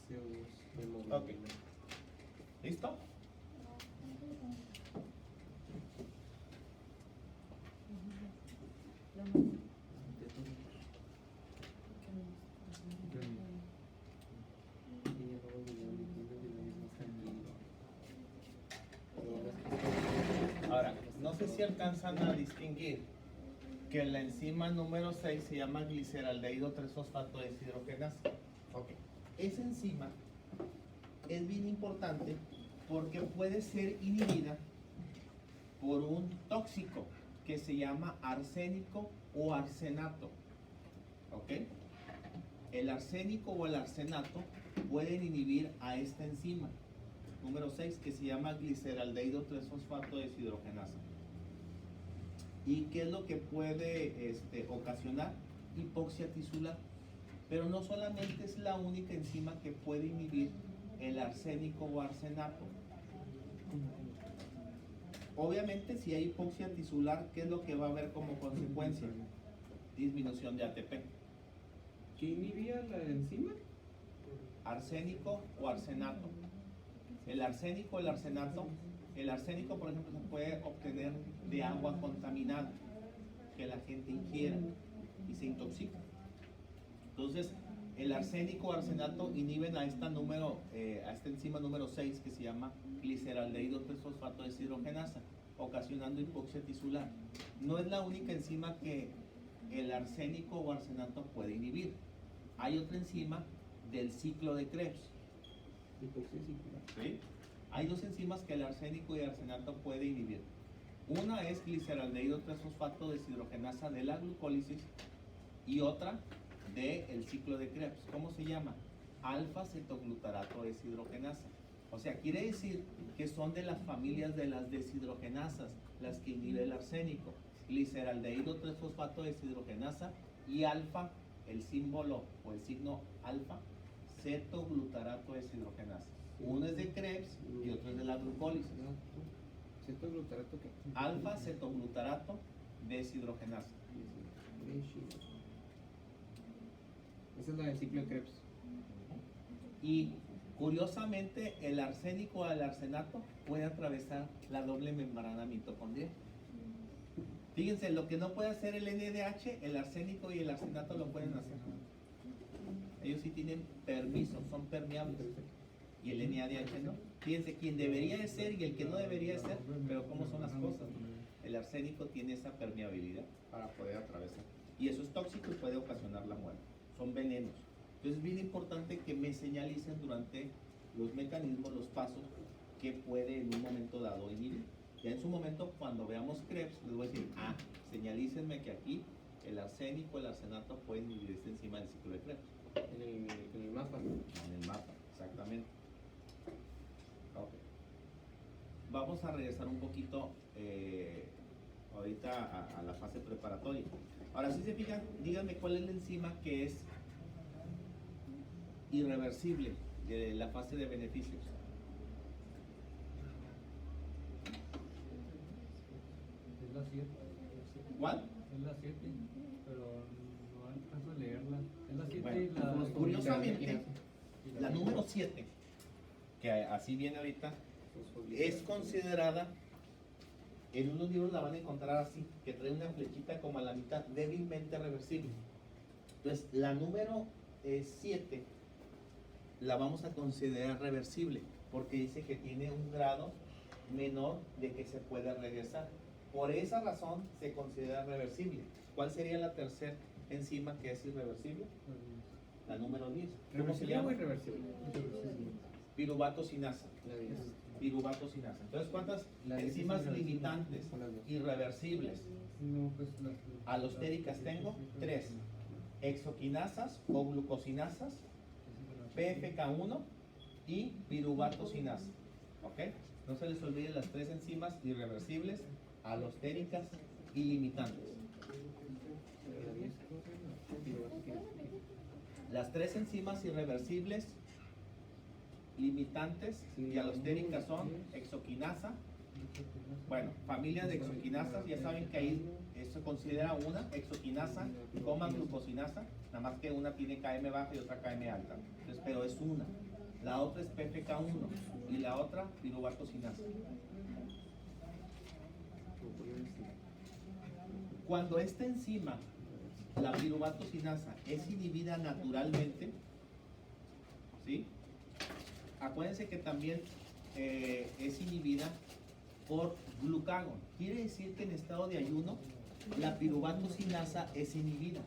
CO2 de Ok. hemoglobina. ¿Listo? Ahora, no sé si alcanzan a distinguir que la enzima número 6 se llama gliceraldehído 3-fosfato deshidrogenasa. Ok. Esa enzima es bien importante porque puede ser inhibida por un tóxico que se llama arsénico o arsenato. ¿Ok? El arsénico o el arsenato pueden inhibir a esta enzima número 6 que se llama gliceraldehído 3-fosfato deshidrogenasa. ¿Y qué es lo que puede ocasionar? Hipoxia tisular. Pero no solamente es la única enzima que puede inhibir el arsénico o arsenato. Obviamente, si hay hipoxia tisular, ¿qué es lo que va a haber como consecuencia? Disminución de ATP. ¿Qué inhibía la enzima? Arsénico o arsenato. El arsénico, el arsenato. El arsénico, por ejemplo, se puede obtener de agua contaminada que la gente ingiera y se intoxica. Entonces, el arsénico o arsenato inhiben a esta enzima número 6 que se llama gliceraldehído 3-fosfato deshidrogenasa, ocasionando hipoxia tisular. No es la única enzima que el arsénico o arsenato puede inhibir. hay otra enzima del ciclo de Krebs. Hipoxia circular. ¿Sí? Hay dos enzimas que el arsénico y el arsenato puede inhibir. Una es gliceraldehído 3-fosfato deshidrogenasa de la glucólisis y otra del ciclo de Krebs. ¿Cómo se llama? Alfa-cetoglutarato deshidrogenasa. O sea, quiere decir que son de las familias de las deshidrogenasas las que inhibe el arsénico. Gliceraldehído 3-fosfato deshidrogenasa y alfa, el símbolo o el signo alfa, cetoglutarato deshidrogenasa. Uno es de Krebs y otro es de la glucólisis. ¿Cetoglutarato qué? Alfa-cetoglutarato deshidrogenasa. Esa es la del ciclo de Krebs. Y curiosamente el arsénico o el arsenato puede atravesar la doble membrana mitocondrial. Fíjense, lo que no puede hacer el NADH, el arsénico y el arsenato lo pueden hacer. Ellos sí tienen permiso, son permeables. Y el NADH no. Fíjense, quién debería de ser y el que no debería de ser, pero cómo son las cosas. El arsénico tiene esa permeabilidad para poder atravesar. Y eso es tóxico y puede ocasionar la muerte. Son venenos. Entonces es bien importante que me señalicen durante los mecanismos, los pasos que puede en un momento dado inhibir. Ya en su momento, cuando veamos Krebs, les voy a decir, señalícenme que aquí el arsénico, el arsenato pueden inhibir esta enzima del ciclo de Krebs. En el mapa. En el mapa, exactamente. Ok. Vamos a regresar un poquito ahorita a la fase preparatoria. Ahora, si se fijan, díganme cuál es la enzima que es irreversible de la fase de beneficios. Es la 7. ¿Cuál? Es la 7, pero no alcanzo a leerla. Es la 7 Bueno, y la... pues, curiosamente, la número 7, que así viene ahorita, es considerada, en unos libros la van a encontrar así, que trae una flechita como a la mitad, débilmente reversible. Entonces, la número 7 la vamos a considerar reversible, porque dice que tiene un grado menor de que se puede regresar. Por esa razón se considera reversible. ¿Cuál sería la tercera enzima que es irreversible? La número 10. ¿Cómo se ¿Reversible o llama? irreversible? Piruvato sinasa. La 10. Piruvato sinasa. Entonces, ¿cuántas La 10 es enzimas irreversible. limitantes Son las dos. irreversibles No, pues alostéricas tengo? 3. Exoquinasas o glucosinasas, PFK1 y piruvato sinasa. ¿Ok? No se les olvide las 3 enzimas irreversibles, alostéricas y limitantes. La 10, ¿cómo se llama? Piruvato qué? Las 3 enzimas irreversibles, limitantes y alostéricas son exoquinasa. Bueno, familia de exoquinasas, ya saben que ahí se considera una exoquinasa, coma glucosinasa, nada más que una tiene KM baja y otra KM alta. Entonces, pero es una. La otra es PFK1 y la otra piruvato sinasa. Cuando esta enzima, la piruvato sinasa, es inhibida naturalmente, ¿sí? Acuérdense que también es inhibida por glucagón. Quiere decir que en estado de ayuno la piruvato sinasa es inhibida.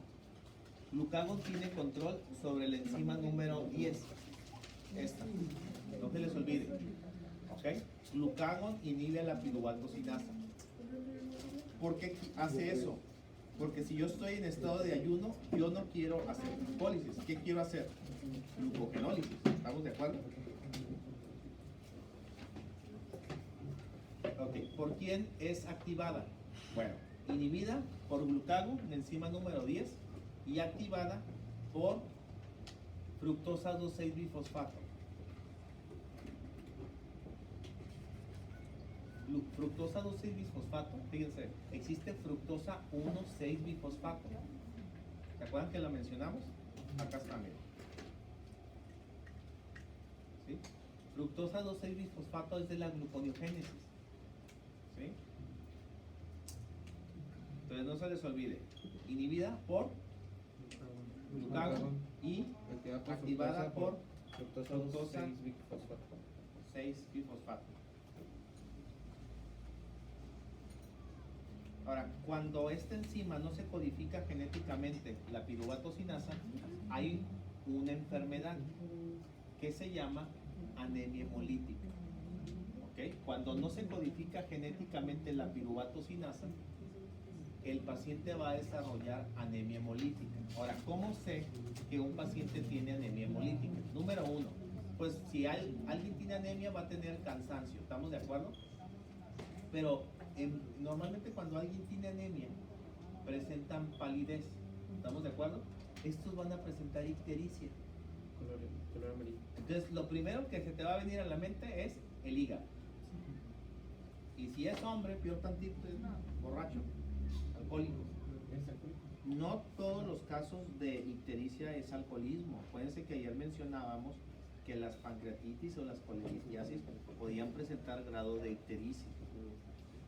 Glucagón tiene control sobre la enzima número 10. Esta. No se les olvide. ¿Ok? Glucagón inhibe a la piruvato sinasa. ¿Por qué hace eso? Porque si yo estoy en estado de ayuno, yo no quiero hacer glucólisis. ¿Qué quiero hacer? Glucogenólisis. ¿Estamos de acuerdo? Ok, ¿por quién es activada? Bueno, inhibida por glucagón, la enzima número 10, y activada por fructosa 2,6-bifosfato. Fructosa 2,6-bifosfato, fíjense, existe fructosa 1,6-bifosfato. ¿Se acuerdan que la mencionamos? Acá está, miren. ¿Sí? Fructosa 2,6-bifosfato es de la gluconeogénesis. ¿Sí? Entonces no se les olvide, inhibida por glucagón y activada por fructosa 6-bifosfato. Ahora, cuando esta enzima no se codifica genéticamente, la piruvato sinasa, hay una enfermedad que se llama anemia hemolítica. ¿Ok? Cuando no se codifica genéticamente la piruvato sinasa, el paciente va a desarrollar anemia hemolítica. Ahora, ¿cómo sé que un paciente tiene anemia hemolítica? Número uno, pues si alguien tiene anemia va a tener cansancio, ¿estamos de acuerdo? Pero normalmente cuando alguien tiene anemia presentan palidez, ¿estamos de acuerdo? Estos van a presentar ictericia. Color amarillo. Entonces, lo primero que se te va a venir a la mente es el hígado. Y si es hombre, peor tantito, es borracho, alcohólico. No todos los casos de ictericia es alcoholismo. Acuérdense que ayer mencionábamos que las pancreatitis o las colegiasis podían presentar grado de ictericia.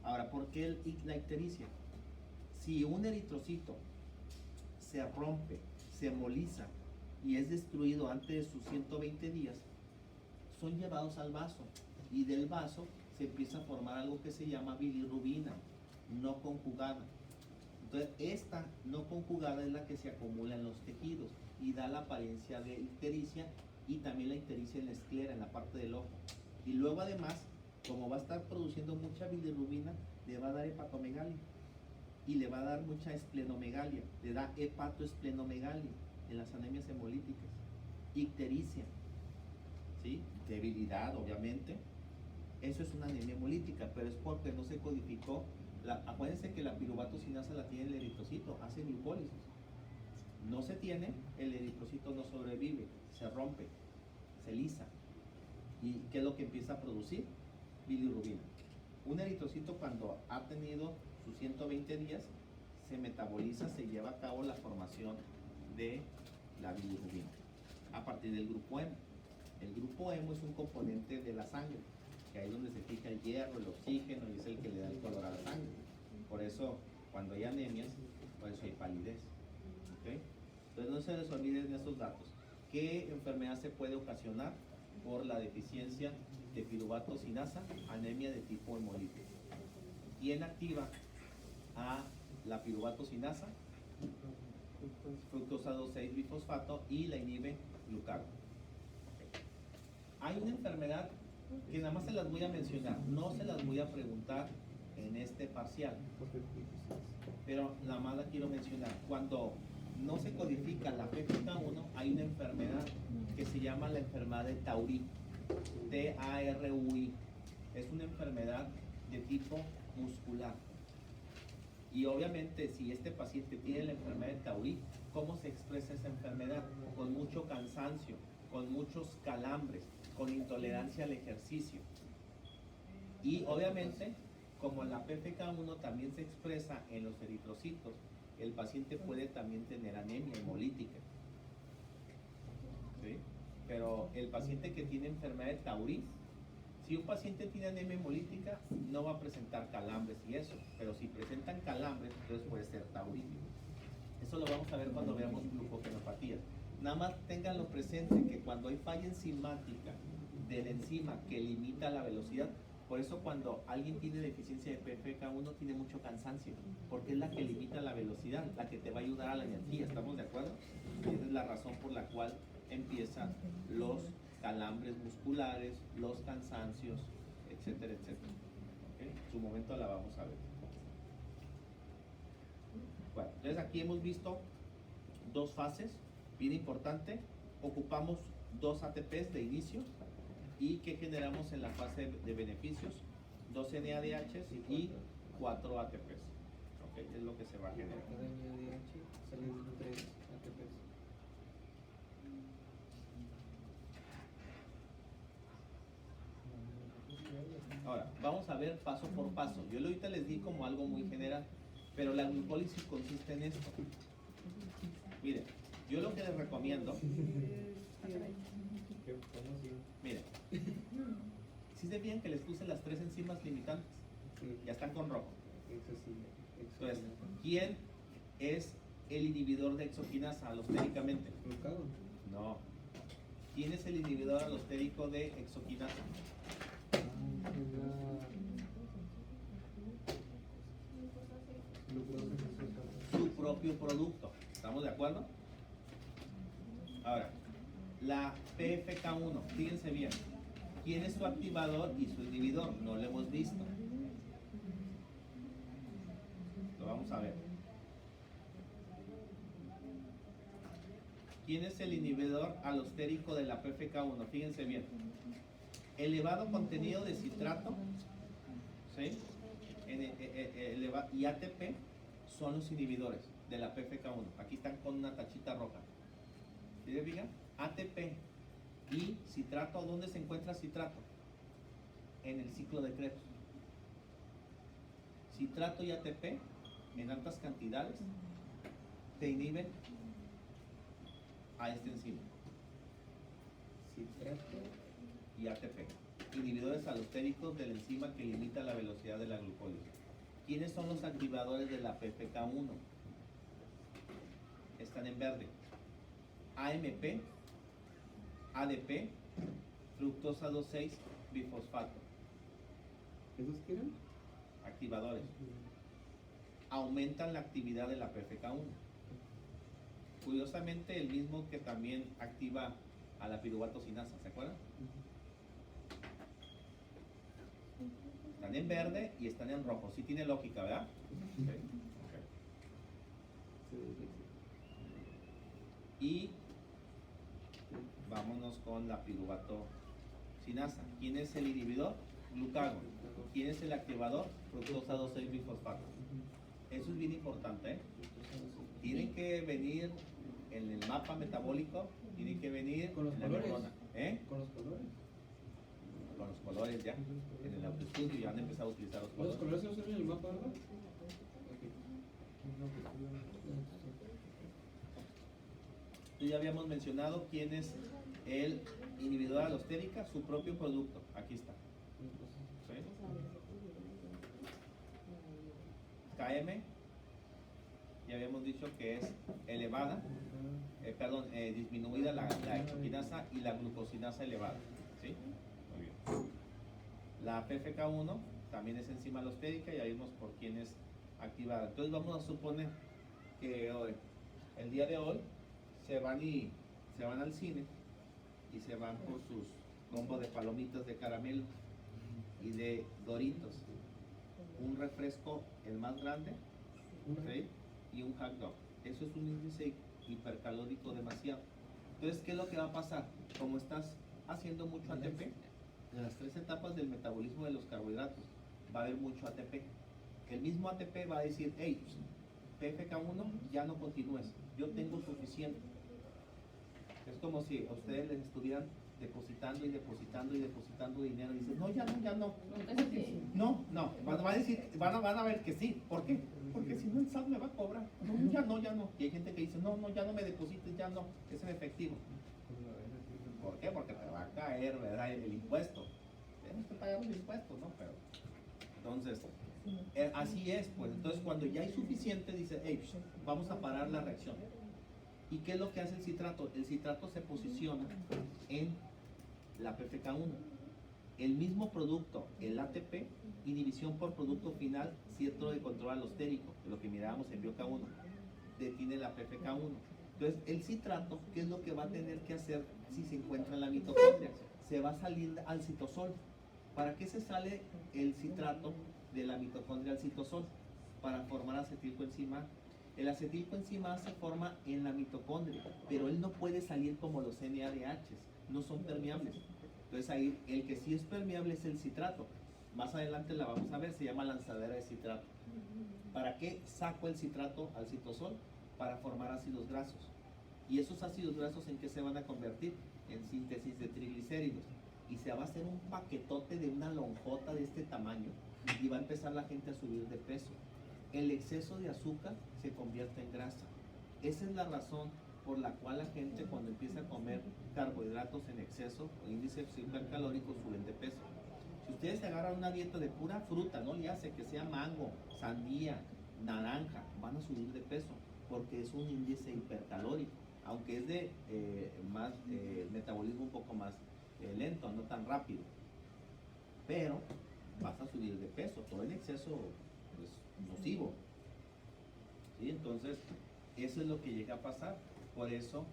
Ahora, ¿por qué la ictericia? Si un eritrocito se rompe, se hemoliza y es destruido antes de sus 120 días, son llevados al vaso y del vaso se empieza a formar algo que se llama bilirrubina no conjugada. Entonces, esta no conjugada es la que se acumula en los tejidos y da la apariencia de ictericia y también la ictericia en la esclera, en la parte del ojo. Y luego además, como va a estar produciendo mucha bilirrubina, le va a dar hepatomegalia y le va a dar mucha esplenomegalia, le da hepatoesplenomegalia en las anemias hemolíticas, ictericia, ¿sí? Debilidad, obviamente. Eso es una anemia hemolítica, pero es porque no se codificó. Acuérdense que la piruvato sinasa la tiene el eritrocito, hace glucólisis. No se tiene, el eritrocito no sobrevive, se rompe, se lisa. ¿Y qué es lo que empieza a producir? Bilirrubina. Un eritrocito cuando ha tenido sus 120 días, se metaboliza, se lleva a cabo la formación de la bilirrubina a partir del grupo hemo. El grupo hemo es un componente de la sangre, que ahí es donde se fija el hierro, el oxígeno y es el que le da el color a la sangre. Por eso, cuando hay anemias, por eso hay palidez. ¿Okay? Entonces no se les olviden esos datos. ¿Qué enfermedad se puede ocasionar por la deficiencia de piruvato sinasa? Anemia de tipo hemolítico. ¿Quién activa a la piruvato sinasa? Fructosa 2,6 bifosfato y la inhibe glucagon. Hay una enfermedad que nada más se las voy a mencionar, no se las voy a preguntar en este parcial, pero nada más la quiero mencionar. Cuando no se codifica la PFK1, hay una enfermedad que se llama la enfermedad de Tauri, T-A-R-U-I. Es una enfermedad de tipo muscular. Y obviamente si este paciente tiene la enfermedad de Tauri, ¿cómo se expresa esa enfermedad? Con mucho cansancio, con muchos calambres, con intolerancia al ejercicio. Y obviamente, como la PFK1 también se expresa en los eritrocitos, el paciente puede también tener anemia hemolítica. ¿Sí? Pero el paciente que tiene enfermedad de Tauri, si un paciente tiene anemia hemolítica, no va a presentar calambres y eso, pero si presentan calambres, entonces puede ser Tauri. Eso lo vamos a ver cuando veamos glucogenopatías. Nada más ténganlo presente que cuando hay falla enzimática de la enzima que limita la velocidad, por eso cuando alguien tiene deficiencia de PFK1 tiene mucho cansancio, porque es la que limita la velocidad, la que te va a ayudar a la energía, ¿estamos de acuerdo? Y esa es la razón por la cual empiezan los calambres musculares, los cansancios, etcétera, etcétera. ¿Okay? En su momento la vamos a ver. Bueno, entonces aquí hemos visto dos fases, bien importante, ocupamos 2 ATPs de inicio y que generamos en la fase de beneficios, 2 NADH y 4 ATPs. ¿Okay? Es lo que se va a generar. Cada NADH salen 3 ATPs. Ahora, vamos a ver paso por paso. Yo ahorita les di como algo muy general, pero la glucólisis consiste en esto. Miren, yo lo que les recomiendo, miren, si se fijan que les puse las 3 enzimas limitantes, ya están con rojo. Entonces, ¿quién es el inhibidor de exoquinasa alostéricamente? Glucagon. No. ¿Quién es el inhibidor alostérico de exoquinasa? Su propio producto. ¿Estamos de acuerdo? Ahora, La PFK1, fíjense bien, ¿quién es su activador y su inhibidor? No lo hemos visto. Lo vamos a ver. ¿Quién es el inhibidor alostérico de la PFK1? Fíjense bien. Elevado contenido de citrato, ¿sí? Y ATP son los inhibidores de la PFK1. Aquí están con una tachita roja. ¿Sí se fijan? ATP y citrato. ¿Dónde se encuentra citrato? En el ciclo de Krebs. Citrato y ATP en altas cantidades te inhiben a esta enzima. Citrato. Y ATP, inhibidores alostéricos de la enzima que limita la velocidad de la glucólisis. ¿Quiénes son los activadores de la PFK1? Están en verde. AMP, ADP, fructosa 2,6, bifosfato. ¿Esos qué eran? Activadores. Aumentan la actividad de la PFK1. Curiosamente, el mismo que también activa a la piruvato-cinasa, ¿se acuerdan? Están en verde y están en rojo. Sí tiene lógica, ¿verdad? Okay. Y vámonos con la piruvato-cinasa. ¿Quién es el inhibidor? Glucagón. ¿Quién es el activador? Fructosa 2,6 bifosfato. Eso es bien importante, ¿eh? Tienen que venir en el mapa metabólico, tienen que venir con los en la colores. neurona. ¿Eh? Con los colores. Con los colores ya. En el autoestudio ya han empezado a utilizar los Los colores. colores no salen en el mapa, ¿verdad? Entonces ya habíamos mencionado quién es el inhibidor alostérica, su propio producto. Aquí está. ¿Sí? KM, ya habíamos dicho que es elevada, disminuida la exoquinasa y la glucosinasa elevada. ¿Sí? Muy bien. La PFK1 también es enzima alostérica, ya vimos por quién es activada. Entonces vamos a suponer que hoy, el día de hoy se van al cine y se van por sus combos de palomitas de caramelo y de Doritos, un refresco el más grande, ¿sí? Y un hot dog. Eso es un índice hipercalórico demasiado. Entonces, ¿qué es lo que va a pasar? Como estás haciendo mucho ATP, en las 3 etapas del metabolismo de los carbohidratos va a haber mucho ATP. El mismo ATP va a decir, hey, PFK1 ya no continúes, yo tengo suficiente. Es como si a ustedes les estuvieran depositando y depositando y depositando dinero y dicen, no, ya no, ya no. No, no, van a decir, van a ver que sí. ¿Por qué? Porque si no el SAT me va a cobrar. No, ya no, ya no. Y hay gente que dice, no, no, ya no me deposites, ya no, es en efectivo. ¿Por qué? Porque te va a caer, ¿verdad? El impuesto. Tenemos que pagar los impuestos, ¿no? Pero, entonces, así es, pues. Entonces, cuando ya hay suficiente, dice, hey, vamos a parar la reacción. ¿Y qué es lo que hace el citrato? El citrato se posiciona en la PFK1. El mismo producto, el ATP, inhibición por producto final, centro de control alostérico, lo que mirábamos en BioK1, detiene la PFK1. Entonces, el citrato, ¿qué es lo que va a tener que hacer si se encuentra en la mitocondria? Se va a salir al citosol. ¿Para qué se sale el citrato de la mitocondria al citosol? Para formar acetilcoenzima. El acetilcoenzima se forma en la mitocondria, pero él no puede salir como los NADHs, no son permeables. Entonces ahí el que sí es permeable es el citrato. Más adelante la vamos a ver, se llama lanzadera de citrato. ¿Para qué saco el citrato al citosol? Para formar ácidos grasos. ¿Y esos ácidos grasos en qué se van a convertir? En síntesis de triglicéridos. Y se va a hacer un paquetote de una lonjota de este tamaño y va a empezar la gente a subir de peso. El exceso de azúcar se convierte en grasa. Esa es la razón por la cual la gente cuando empieza a comer carbohidratos en exceso o índices hipercalóricos suben de peso. Si ustedes se agarran una dieta de pura fruta, no le hace que sea mango, sandía, naranja, van a subir de peso porque es un índice hipercalórico, aunque es de metabolismo un poco más lento, no tan rápido, pero vas a subir de peso. Todo en exceso es nocivo, ¿sí? Entonces eso es lo que llega a pasar. Por eso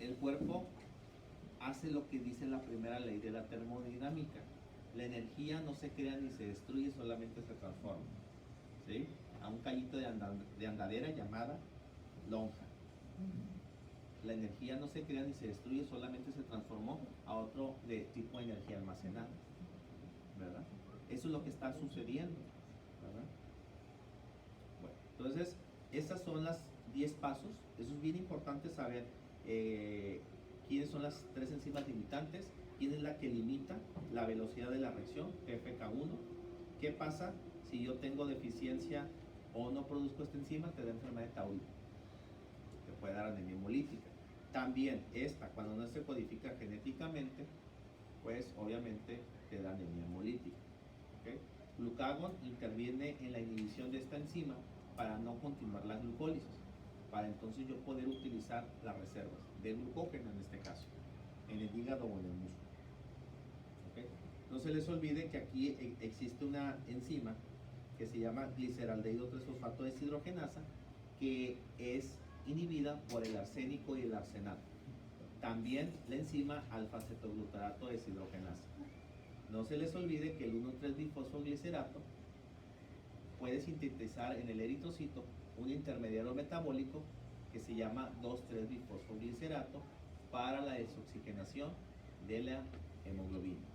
el cuerpo hace lo que dice la primera ley de la termodinámica. La energía no se crea ni se destruye, solamente se transforma. ¿Sí? A un callito de andadera llamada lonja. La energía no se crea ni se destruye, solamente se transformó a otro de tipo de energía almacenada. ¿Verdad? Eso es lo que está sucediendo. ¿Verdad? Bueno, entonces, esas son las 10 pasos. Eso es bien importante saber quiénes son las 3 enzimas limitantes, quién es la que limita la velocidad de la reacción, FK1. ¿Qué pasa si yo tengo deficiencia o no produzco esta enzima? Te da enfermedad de Taurí, te puede dar anemia hemolítica. También esta, cuando no se codifica genéticamente, pues obviamente te da anemia hemolítica. ¿Okay? Glucagon interviene en la inhibición de esta enzima para no continuar la glucólisis, para entonces yo poder utilizar las reservas de glucógeno en este caso, en el hígado o en el músculo. ¿Okay? No se les olvide que aquí existe una enzima que se llama gliceraldehído 3-fosfato deshidrogenasa, que es inhibida por el arsénico y el arsenato. También la enzima alfa-cetoglutarato deshidrogenasa. No se les olvide que el 1,3-bifosfoglicerato puede sintetizar en el eritrocito un intermediario metabólico que se llama 2,3-bifosfoglicerato para la desoxigenación de la hemoglobina,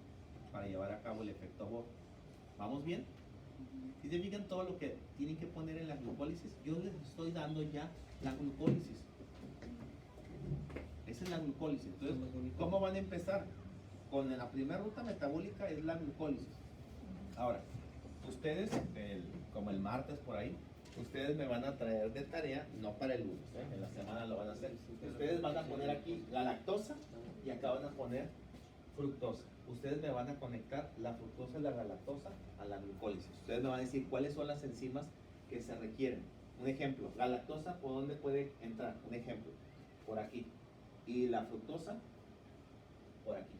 para llevar a cabo el efecto Bohr. ¿Vamos bien? Si se fijan todo lo que tienen que poner en la glucólisis, yo les estoy dando ya la glucólisis. Esa es la glucólisis. Entonces, ¿cómo van a empezar? Con la primera ruta metabólica es la glucólisis. Ahora, ustedes, como el martes por ahí, ustedes me van a traer de tarea, no para el lunes, en la semana lo van a hacer. Ustedes van a poner aquí la lactosa y acá van a poner fructosa. Ustedes me van a conectar la fructosa y la galactosa a la glucólisis. Ustedes me van a decir cuáles son las enzimas que se requieren. Un ejemplo, la lactosa, ¿por dónde puede entrar? Un ejemplo, por aquí. Y la fructosa, por aquí.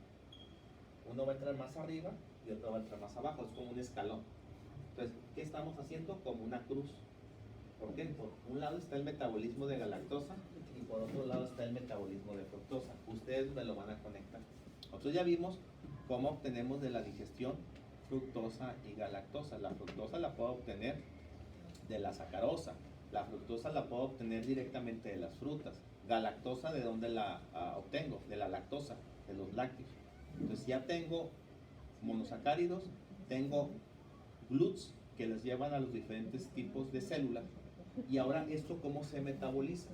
Uno va a entrar más arriba y otro va a entrar más abajo. Es como un escalón. Entonces, ¿qué estamos haciendo? Como una cruz. ¿Por qué? Por un lado está el metabolismo de galactosa y por otro lado está el metabolismo de fructosa. Ustedes me lo van a conectar. Nosotros ya vimos cómo obtenemos de la digestión fructosa y galactosa. La fructosa la puedo obtener de la sacarosa. La fructosa la puedo obtener directamente de las frutas. Galactosa, ¿de dónde la obtengo? De la lactosa, de los lácteos. Entonces ya tengo monosacáridos, tengo GLUTs que les llevan a los diferentes tipos de células. Y ahora, ¿esto cómo se metaboliza?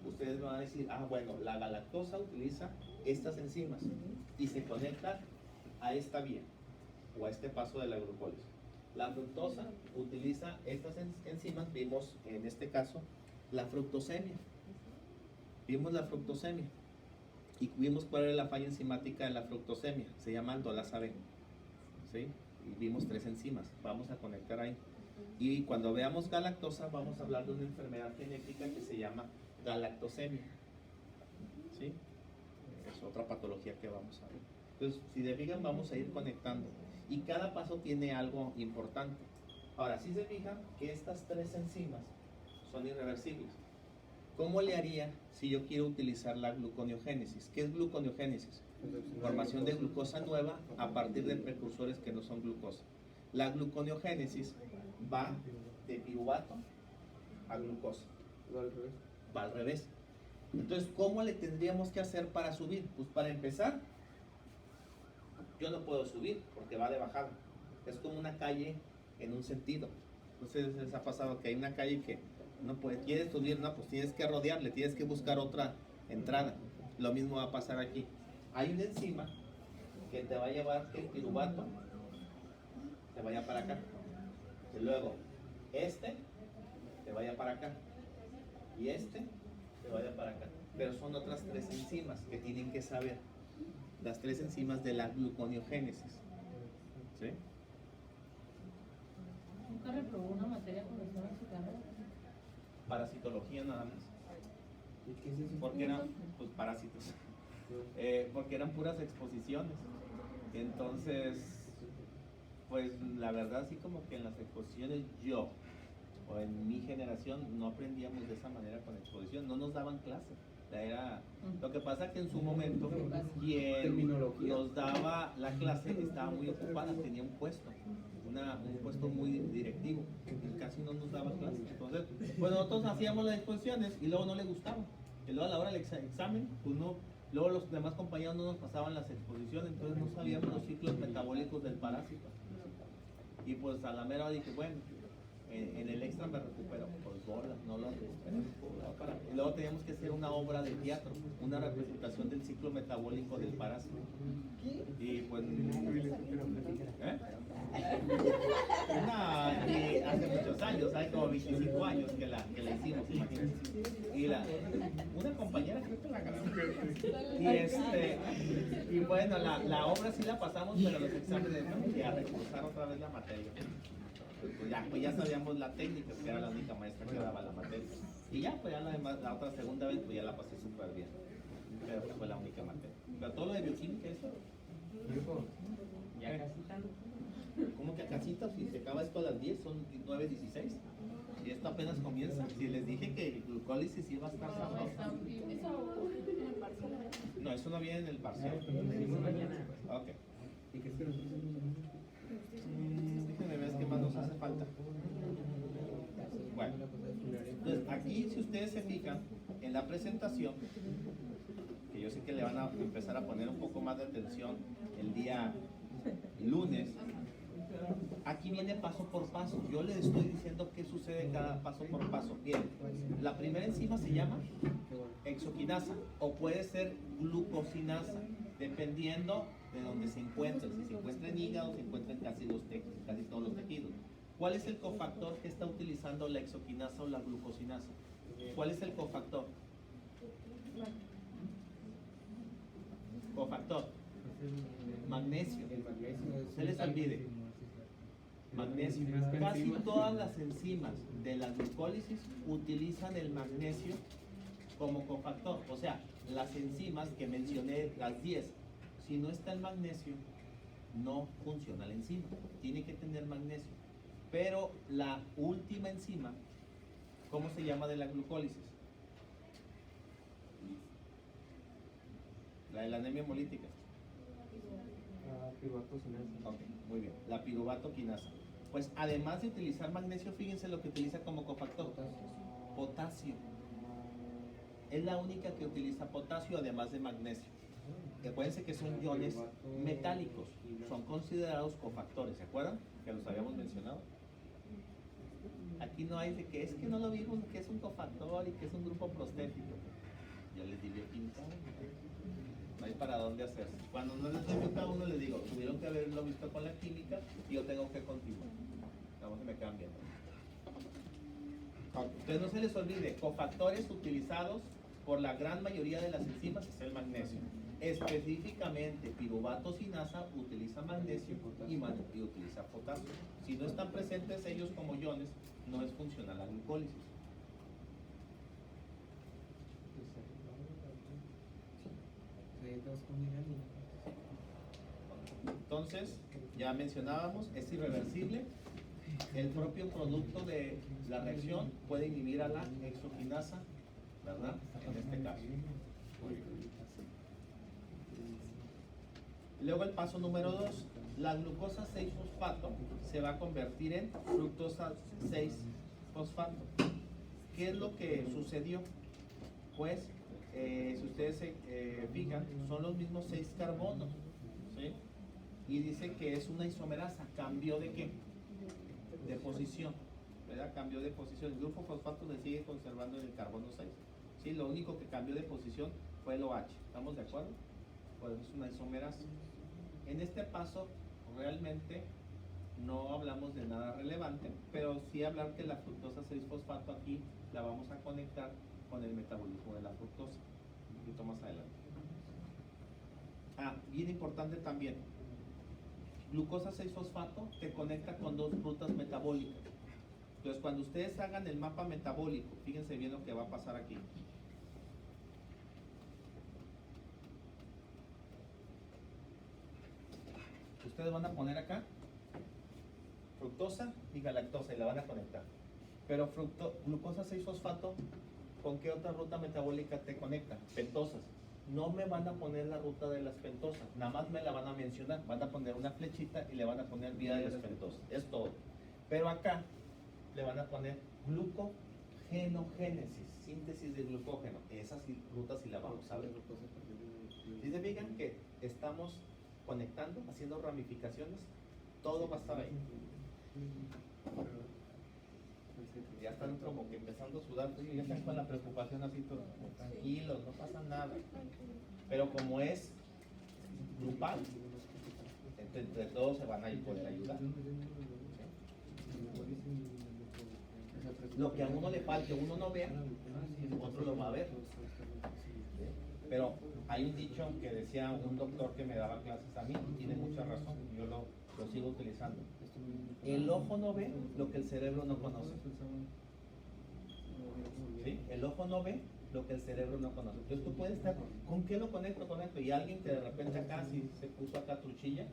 Ustedes me van a decir, bueno, la galactosa utiliza estas enzimas y se conecta a esta vía o a este paso de la glucólisis. La fructosa utiliza estas enzimas, vimos en este caso la fructosemia. Vimos la fructosemia y vimos cuál era la falla enzimática de la fructosemia, se llama aldolasa B. ¿Sí? Y vimos 3 enzimas, vamos a conectar ahí. Y cuando veamos galactosa, vamos a hablar de una enfermedad genética que se llama galactosemia. ¿Sí? Es otra patología que vamos a ver. Entonces, si se fijan, vamos a ir conectando. Y cada paso tiene algo importante. Ahora, si se fijan que estas 3 enzimas son irreversibles. ¿Cómo le haría si yo quiero utilizar la gluconeogénesis? ¿Qué es gluconeogénesis? Formación de glucosa nueva a partir de precursores que no son glucosa. La gluconeogénesis va de piruvato a glucosa. Va al revés. Entonces, ¿cómo le tendríamos que hacer para subir? Pues para empezar, yo no puedo subir porque va de bajada. Es como una calle en un sentido. Entonces, les ha pasado que hay una calle que no puede, quieres subir, no, pues tienes que rodearle, tienes que buscar otra entrada. Lo mismo va a pasar aquí. Hay una enzima que te va a llevar que el piruvato te vaya para acá. Y luego, te vaya para acá. Y te vaya para acá. Pero son otras 3 enzimas que tienen que saber. Las 3 enzimas de la gluconeogénesis. ¿Sí? ¿Nunca reprobó una materia con eso en su carrera? Parasitología nada más. ¿Y qué es eso? Porque eran pues, parásitos. Porque eran puras exposiciones. Entonces, pues la verdad, así como que en las exposiciones yo, o en mi generación, no aprendíamos de esa manera con exposición, no nos daban clase. Lo que pasa que en su momento quien Terminología. nos daba la clase estaba muy ocupada, tenía un puesto, un puesto muy directivo, y casi no nos daba clase. Entonces, pues nosotros hacíamos las exposiciones y luego no le gustaba. Y luego a la hora del examen, pues no, luego los demás compañeros no nos pasaban las exposiciones, entonces no sabíamos los ciclos metabólicos del parásito. Y pues a la mera hora dije, bueno, en el extra me recupero, pues bolas, no lo recupero. Y luego teníamos que hacer una obra de teatro, una representación del ciclo metabólico del parásito. Y pues... ¿eh? No, y hace muchos años, hay como 25 años que la hicimos, imagínense. Y una compañera creo que la ganó. Y bueno, la obra sí la pasamos, pero los exámenes no, y a recursar otra vez la materia. Pues ya sabíamos la técnica, que era la única maestra que daba la materia. Y ya, pues ya la otra segunda vez, pues ya la pasé súper bien. Pero que fue la única materia. Pero todo lo de bioquímica, eso. Ya casi tanto. ¿Cómo que a casitas? Si se acaba esto a las 10, son 9:16. Y esto apenas comienza. Si les dije que el glucólisis iba a estar sabroso. No, eso no viene en el parcial. Ok. ¿Y qué es que nosotros hacemos? Déjenme ver qué más nos hace falta. Bueno, entonces aquí si ustedes se fijan en la presentación, que yo sé que le van a empezar a poner un poco más de atención el día lunes, aquí viene paso por paso. Yo les estoy diciendo qué sucede cada paso por paso. Bien, la primera enzima se llama exoquinasa o puede ser glucosinasa, dependiendo de donde se encuentre. Si se encuentra en hígado, se encuentra en casi todos los tejidos. ¿Cuál es el cofactor que está utilizando la exoquinasa o la glucosinasa? ¿Cuál es el cofactor? Cofactor. Magnesio. El magnesio es Se les olvide. Magnesio. Casi todas las enzimas de la glucólisis utilizan el magnesio como cofactor. O sea, las enzimas que mencioné, las 10, si no está el magnesio, no funciona la enzima. Tiene que tener magnesio. Pero la última enzima, ¿cómo se llama de la glucólisis? La de la anemia hemolítica. piruvatocinasa. Ok, muy bien. La piruvato quinasa. Pues además de utilizar magnesio, fíjense lo que utiliza como cofactor. Potasio. Es la única que utiliza potasio además de magnesio. Acuérdense que son iones metálicos. Son considerados cofactores. ¿Se acuerdan? Que los habíamos mencionado. Aquí no hay de que es que no lo vimos, que es un cofactor y que es un grupo prostético. Ya les di bioquímica. No hay para dónde hacerse. Cuando no les doy a uno, les digo, tuvieron que haberlo visto con la química y yo tengo que continuar. Vamos que me cambian. Entonces no se les olvide, cofactores utilizados por la gran mayoría de las enzimas es el magnesio. Específicamente, piruvatocinasa utiliza magnesio y utiliza potasio. Si no están presentes ellos como iones, no es funcional la glucólisis. Entonces, ya mencionábamos, es irreversible. El propio producto de la reacción puede inhibir a la exoquinasa, ¿verdad? En este caso. Luego el paso número 2, la glucosa 6-fosfato se va a convertir en fructosa 6-fosfato. ¿Qué es lo que sucedió? Pues, si ustedes se fijan, son los mismos 6 carbonos, ¿sí? Y dice que es una isomerasa. ¿Cambió de qué? De posición, ¿verdad? Cambió de posición. El grupo fosfato se sigue conservando en el carbono 6. ¿Sí? Lo único que cambió de posición fue el OH. ¿Estamos de acuerdo? Pues es una isomerasa. En este paso realmente no hablamos de nada relevante, pero sí hablar que la fructosa 6-fosfato aquí la vamos a conectar con el metabolismo de la fructosa. Un poquito más adelante. Bien importante también. Glucosa 6-fosfato te conecta con 2 rutas metabólicas. Entonces, cuando ustedes hagan el mapa metabólico, fíjense bien lo que va a pasar aquí. Ustedes van a poner acá fructosa y galactosa y la van a conectar. Pero glucosa 6-fosfato ¿con qué otra ruta metabólica te conecta? Pentosas. No me van a poner la ruta de las pentosas, nada más me la van a mencionar, van a poner una flechita y le van a poner vía de las pentosas, es todo. Pero acá le van a poner glucogenogénesis, síntesis de glucógeno. Esas rutas sí la vamos a ver. Si se fijan que estamos conectando, haciendo ramificaciones, todo va a estar ahí. Ya están como que empezando a sudar, ya están con la preocupación así, todos tranquilos, no pasa nada. Pero como es grupal, entre todos se van a poder ayudar. Lo que a uno le falte, uno no vea, otro lo va a ver. Pero hay un dicho que decía un doctor que me daba clases a mí, y tiene mucha razón, yo lo sigo utilizando. El ojo no ve lo que el cerebro no conoce. ¿Sí? El ojo no ve lo que el cerebro no conoce. Entonces tú puedes estar, ¿con qué lo conecto con esto? Y alguien que de repente acá si se puso acá truchilla,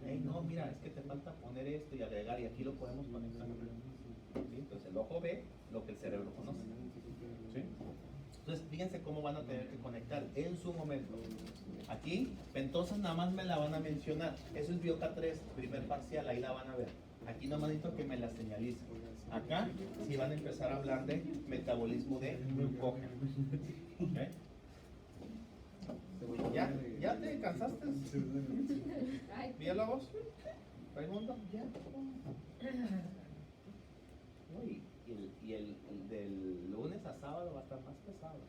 hey, no, mira, es que te falta poner esto y agregar, y aquí lo podemos conectar. ¿Sí? Entonces el ojo ve lo que el cerebro conoce. ¿Sí? Entonces fíjense cómo van a tener que conectar en su momento. Aquí, pentosas nada más me la van a mencionar. Eso es Bioca 3, primer parcial, ahí la van a ver. Aquí nomás necesito que me la señalicen. Acá sí van a empezar a hablar de metabolismo de glucógeno. ¿Okay? ¿Ya te cansaste? ¿Biólogos? ¿Raimundo? ¿Ya? Uy, y el del lunes a sábado va a estar más pesado.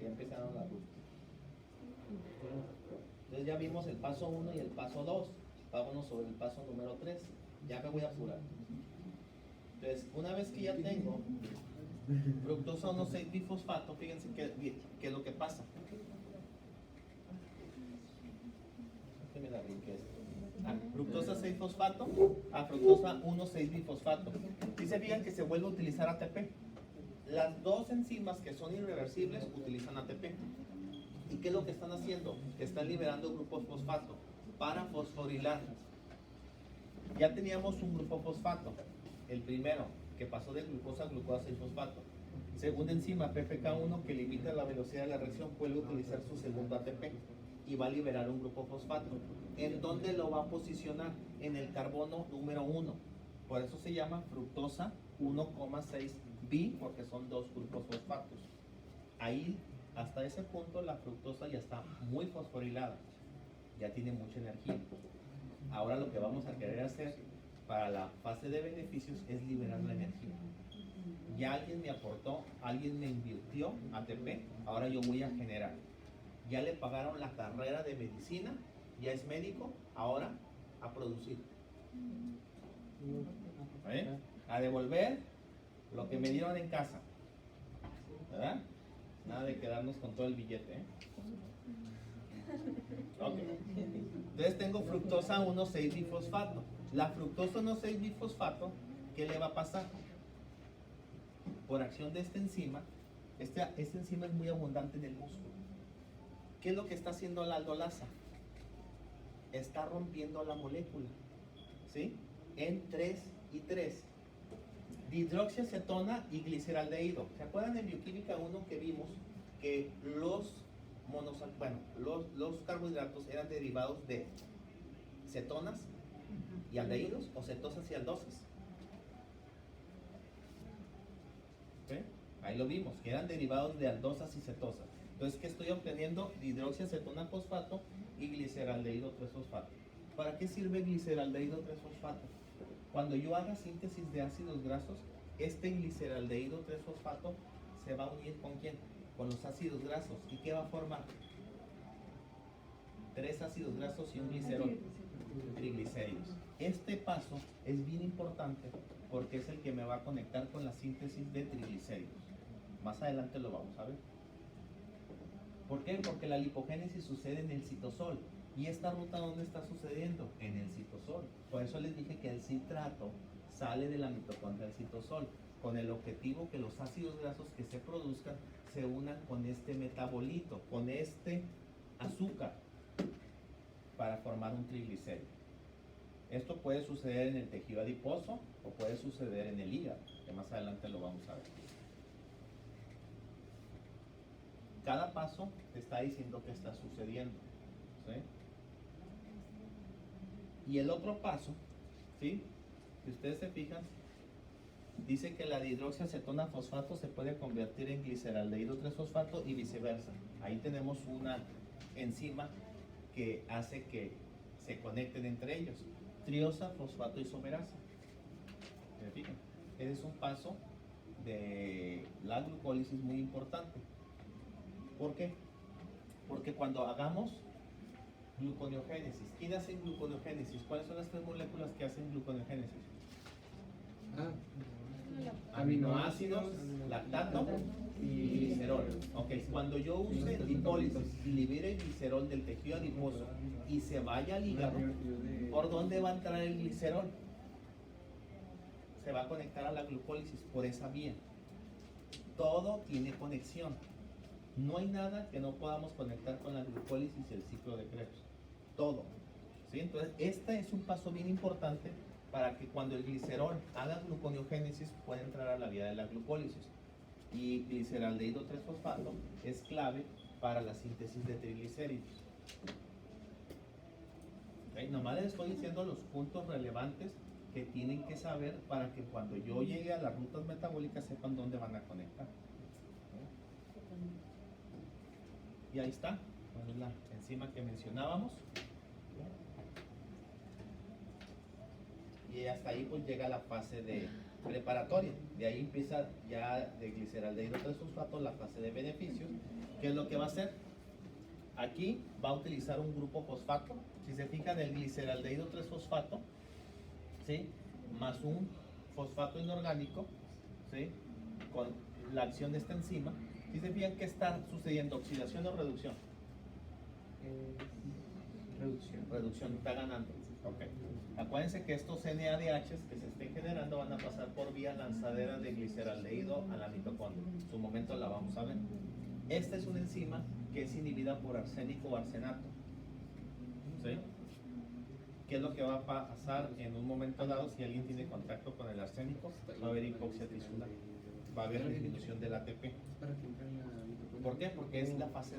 Ya empezaron las rutas. Entonces ya vimos el paso 1 y el paso 2. Vámonos sobre el paso número 3. Ya me voy a apurar. Entonces, una vez que ya tengo fructosa 1,6-bifosfato, fíjense qué es lo que pasa. Fructosa 6-fosfato a fructosa 1,6-bifosfato. Y se fijan que se vuelve a utilizar ATP. Las dos enzimas que son irreversibles utilizan ATP. ¿Y qué es lo que están haciendo? Están liberando grupos fosfato para fosforilar. Ya teníamos un grupo fosfato, el primero, que pasó de glucosa a glucosa 6-fosfato. Segunda enzima, PPK1, que limita la velocidad de la reacción, vuelve a utilizar su segundo ATP y va a liberar un grupo fosfato. ¿En dónde lo va a posicionar? En el carbono número 1. Por eso se llama fructosa 1,6-bi, porque son dos grupos fosfatos. Ahí, hasta ese punto, la fructosa ya está muy fosforilada, ya tiene mucha energía. Ahora lo que vamos a querer hacer para la fase de beneficios es liberar la energía. Ya alguien me aportó, alguien me invirtió ATP, ahora yo voy a generar. Ya le pagaron la carrera de medicina, ya es médico, ahora a producir. A devolver lo que me dieron en casa. ¿Verdad? Nada de quedarnos con todo el billete. Okay. Entonces tengo fructosa 1,6-bifosfato. La fructosa 1,6-bifosfato, ¿qué le va a pasar? Por acción de esta enzima, esta enzima es muy abundante en el músculo. ¿Qué es lo que está haciendo la aldolasa? Está rompiendo la molécula, ¿sí? En 3 y 3. Dihidroxiacetona y gliceraldehído. ¿Se acuerdan en bioquímica 1 que vimos que los carbohidratos eran derivados de cetonas y aldehídos o cetosas y aldosas? ¿Okay? Ahí lo vimos, que eran derivados de aldosas y cetosas. Entonces, ¿qué estoy obteniendo? Dihidroxiacetona fosfato y gliceraldehído 3-fosfato. ¿Para qué sirve gliceraldehído 3-fosfato? Cuando yo haga síntesis de ácidos grasos, este gliceraldehído 3-fosfato se va a unir ¿con quién? Con los ácidos grasos. ¿Y qué va a formar? 3 ácidos grasos y un glicerol, triglicéridos. Este paso es bien importante porque es el que me va a conectar con la síntesis de triglicéridos. Más adelante lo vamos a ver. ¿Por qué? Porque la lipogénesis sucede en el citosol. ¿Y esta ruta dónde está sucediendo? En el citosol. Por eso les dije que el citrato sale de la mitocondria del citosol, con el objetivo que los ácidos grasos que se produzcan se unan con este metabolito, con este azúcar, para formar un triglicérido. Esto puede suceder en el tejido adiposo o puede suceder en el hígado, que más adelante lo vamos a ver. Cada paso te está diciendo qué está sucediendo, ¿sí? Y el otro paso, ¿sí? Si ustedes se fijan, dice que la dihidroxiacetona fosfato se puede convertir en gliceraldehído 3-fosfato y viceversa. Ahí tenemos una enzima que hace que se conecten entre ellos. Triosa, fosfato isomerasa. ¿Se fijan? Ese es un paso de la glucólisis muy importante. ¿Por qué? Porque cuando hagamos gluconeogénesis, ¿quién hace gluconeogénesis? ¿Cuáles son las 3 moléculas que hacen gluconeogénesis? Aminoácidos, lactato y glicerol. Ok, cuando yo use lipólisis y libere el glicerol del tejido adiposo y se vaya al hígado, ¿por dónde va a entrar el glicerol? Se va a conectar a la glucólisis por esa vía. Todo tiene conexión. No hay nada que no podamos conectar con la glucólisis y el ciclo de Krebs. Todo. ¿Sí? Entonces, este es un paso bien importante para que cuando el glicerol haga gluconeogénesis pueda entrar a la vía de la glucólisis. Y gliceraldehído 3-fosfato es clave para la síntesis de triglicéridos. ¿Okay? Nomás les estoy diciendo los puntos relevantes que tienen que saber para que cuando yo llegue a las rutas metabólicas sepan dónde van a conectar. Y ahí está, ¿cuál es la enzima que mencionábamos? Y hasta ahí pues llega la fase de preparatoria. De ahí empieza ya de gliceraldehído 3-fosfato la fase de beneficios. ¿Qué es lo que va a hacer? Aquí va a utilizar un grupo fosfato. Si se fijan, el gliceraldehído 3-fosfato, ¿sí? Más un fosfato inorgánico, ¿sí? Con la acción de esta enzima. Si se fijan, ¿qué está sucediendo? ¿Oxidación o reducción? Reducción, está ganando. Okay. Acuérdense que estos NADHs que se estén generando van a pasar por vía lanzadera de gliceraldehído a la mitocondria. En su momento la vamos a ver. Esta es una enzima que es inhibida por arsénico o arsenato. ¿Sí? ¿Qué es lo que va a pasar en un momento dado si alguien tiene contacto con el arsénico? Va a haber hipoxia tisular. Va a haber disminución del ATP. ¿Por qué? Porque es la fase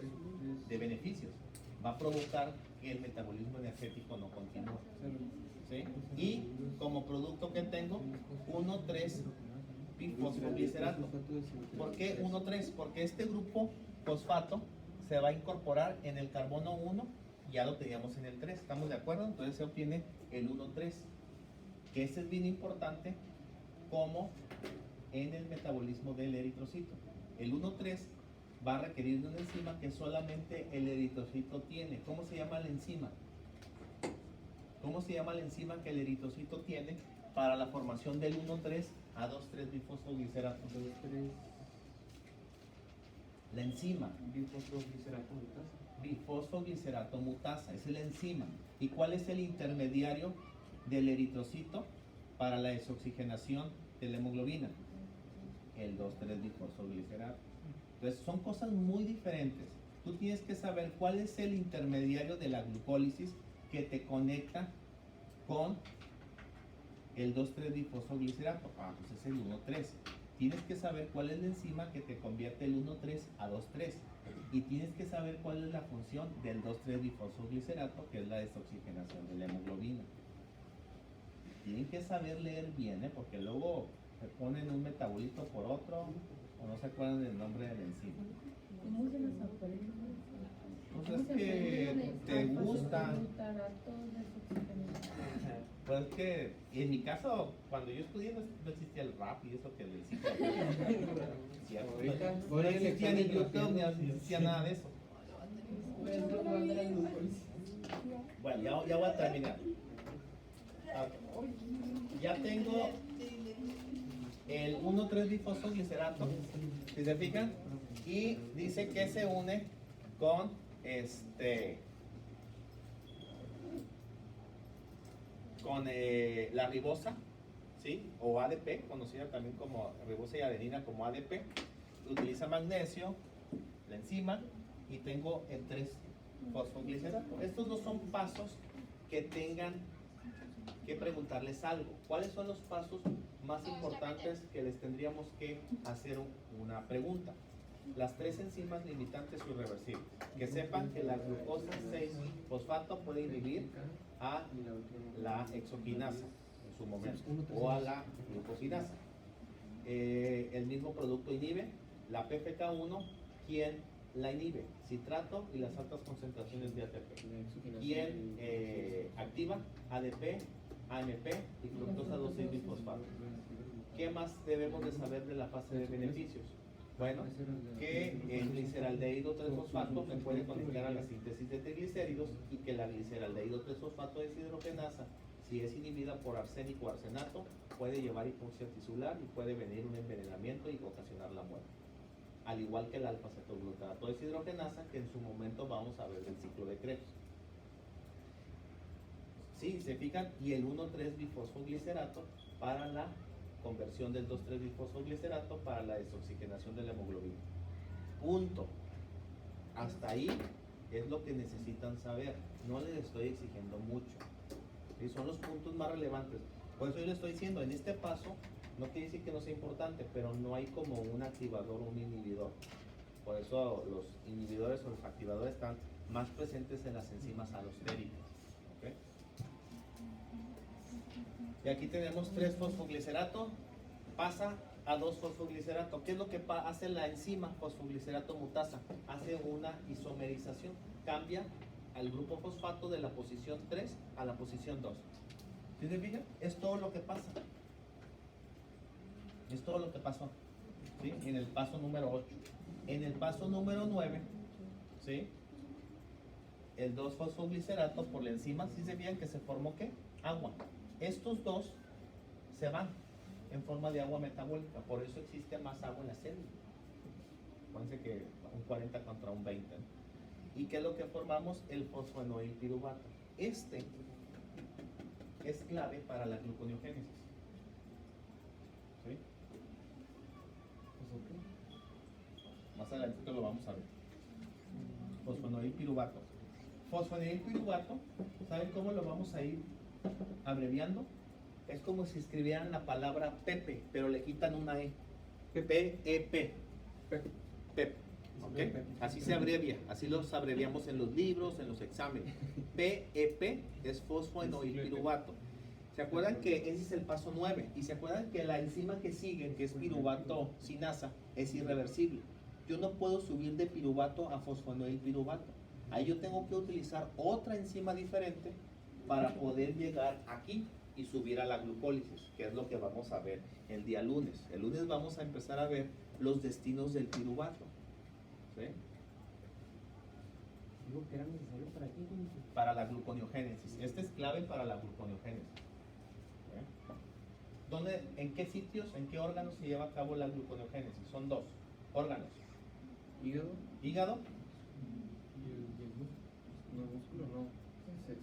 de beneficios. Va a provocar que el metabolismo energético no continúe. ¿Sí? Y como producto que tengo, 1,3-bifosfoglicerato. ¿Por qué 1,3? Porque este grupo fosfato se va a incorporar en el carbono 1, ya lo teníamos en el 3, ¿estamos de acuerdo? Entonces se obtiene el 1,3, que este es bien importante como en el metabolismo del eritrocito. El 1,3 va a requerir de una enzima que solamente el eritrocito tiene. ¿Cómo se llama la enzima? ¿Cómo se llama la enzima que el eritrocito tiene para la formación del 1,3 a 2,3-bifosfoglicerato? La enzima bifosfoglicerato mutasa es la enzima. ¿Y cuál es el intermediario del eritrocito para la desoxigenación de la hemoglobina? El 2,3-bifosfoglicerato. Entonces son cosas muy diferentes. Tú tienes que saber cuál es el intermediario de la glucólisis que te conecta con el 2,3-bifosfoglicerato. Pues es el 1,3. Tienes que saber cuál es la enzima que te convierte el 1,3 a 2,3. Y tienes que saber cuál es la función del 2,3-bifosfoglicerato, que es la desoxigenación de la hemoglobina. Tienen que saber leer bien, porque luego se ponen un metabolito por otro o no se acuerdan del nombre de la enzima. ¿Cómo se los aprenden? Pues es que te gusta. Pues es que en mi caso, cuando yo estudié no existía el rap y eso que le hiciste. No existía ni YouTube ni existía nada de eso. Bueno, ya voy a terminar. Ya tengo el 1,3-bifosfoglicerato, si se fijan, y dice que se une con la ribosa, ¿sí? O ADP, conocida también como ribosa y adenina como ADP. Utiliza magnesio, la enzima, y tengo el 3-fosfoglicerato. Estos no son pasos que tengan que preguntarles algo. ¿Cuáles son los pasos más importantes que les tendríamos que hacer una pregunta? las 3 enzimas limitantes irreversibles. Que sepan que la glucosa 6-fosfato puede inhibir a la exoquinasa en su momento o a la glucosinasa. El mismo producto inhibe la PFK1. ¿Quién la inhibe? Citrato y las altas concentraciones de ATP. ¿Quién activa? ADP, AMP y fructosa 2,6-bisfosfato. ¿Qué más debemos de saber de la fase de beneficios? Bueno, que el gliceraldehído 3-fosfato me puede conectar a la síntesis de triglicéridos y que la gliceraldehído 3-fosfato deshidrogenasa, si es inhibida por arsénico o arsenato, puede llevar hipoxia tisular y puede venir un envenenamiento y ocasionar la muerte. Al igual que el alfa-cetoglutarato deshidrogenasa, que en su momento vamos a ver del ciclo de Krebs. Sí, se fijan, y el 1,3-bifosfoglicerato para la conversión del 2,3-bifosfoglicerato para la desoxigenación de la hemoglobina. Punto. Hasta ahí es lo que necesitan saber. No les estoy exigiendo mucho. ¿Sí? Son los puntos más relevantes. Por eso yo les estoy diciendo, en este paso, no quiere decir que no sea importante, pero no hay como un activador o un inhibidor. Por eso los inhibidores o los activadores están más presentes en las enzimas alostéricas. ¿Okay? Y aquí tenemos 3-fosfoglicerato, pasa a 2-fosfoglicerato. ¿Qué es lo que hace la enzima fosfoglicerato mutasa? Hace una isomerización, cambia al grupo fosfato de la posición 3 a la posición 2. ¿Sí se fijan? Es todo lo que pasa. Es todo lo que pasó, ¿sí? En el paso número 8. En el paso número 9, ¿sí? El 2-fosfoglicerato por la enzima, ¿sí se fijan que se formó qué? Agua. Estos dos se van en forma de agua metabólica, por eso existe más agua en la célula. Acuérdense que un 40 contra un 20. ¿Y qué es lo que formamos? El fosfanoilpiruvato. Este es clave para la gluconeogénesis. ¿Sí? Más adelante lo vamos a ver. Fosfanoilpiruvato. Fosfanoilpiruvato, ¿saben cómo lo vamos a ir abreviando? Es como si escribieran la palabra Pepe, pero le quitan una E. P-E-P. Pepe. ¿Okay? Así se abrevia, así los abreviamos en los libros, en los exámenes. PEP es fosfanoilpiruvato. ¿Se acuerdan que ese es el paso 9? Y se acuerdan que la enzima que sigue, que es piruvato sinasa, es irreversible. Yo no puedo subir de piruvato a fosfanoilpiruvato. Ahí yo tengo que utilizar otra enzima diferente para poder llegar aquí y subir a la glucólisis, que es lo que vamos a ver el día lunes. El lunes vamos a empezar a ver los destinos del piruvato. ¿Sí? Digo que era necesario para qué. Para la gluconeogénesis. Este es clave para la gluconeogénesis. ¿Dónde, en qué sitios, en qué órganos se lleva a cabo la gluconeogénesis? Son 2 órganos. Hígado No, músculo no.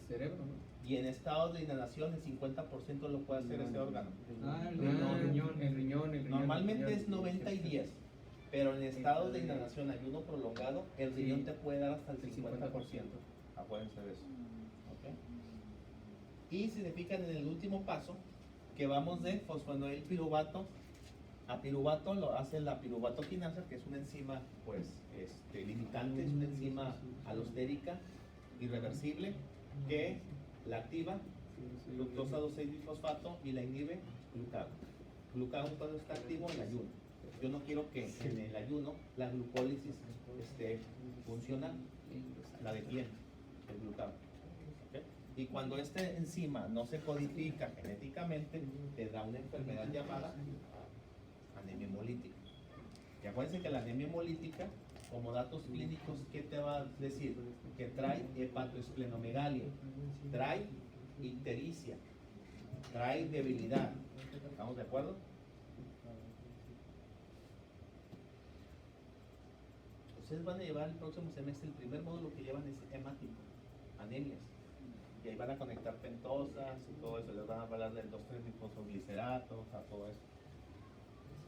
Cerebro, ¿no? y en estados de inhalación el 50% lo puede hacer ese órgano. El riñón. Normalmente es 90 y 10, pero en estados de inhalación ayuno prolongado el riñón te puede dar hasta el 50%. Acuérdense de eso. ¿Okay? Y si se fijan en el último paso, que vamos de fosfanoilpiruvato a piruvato, lo hace la piruvatoquinasa, que es una enzima pues limitante, es una enzima alostérica irreversible que la activa fructosa 2,6-bifosfato y la inhibe glucagón. Glucagón cuando está activo en ayuno. Yo no quiero que en el ayuno la glucólisis esté funcionando, la detiene el glucagón. ¿Okay? Y cuando esta enzima no se codifica genéticamente, te da una enfermedad llamada anemia hemolítica. Y acuérdense que la anemia hemolítica, como datos clínicos, ¿qué te va a decir? Que trae hepatoesplenomegalia, trae ictericia, trae debilidad. ¿Estamos de acuerdo? Ustedes van a llevar el próximo semestre, el primer módulo que llevan es hemático, anemias. Y ahí van a conectar pentosas y todo eso, les van a hablar del 2,3-bifosfoglicerato, a todo eso.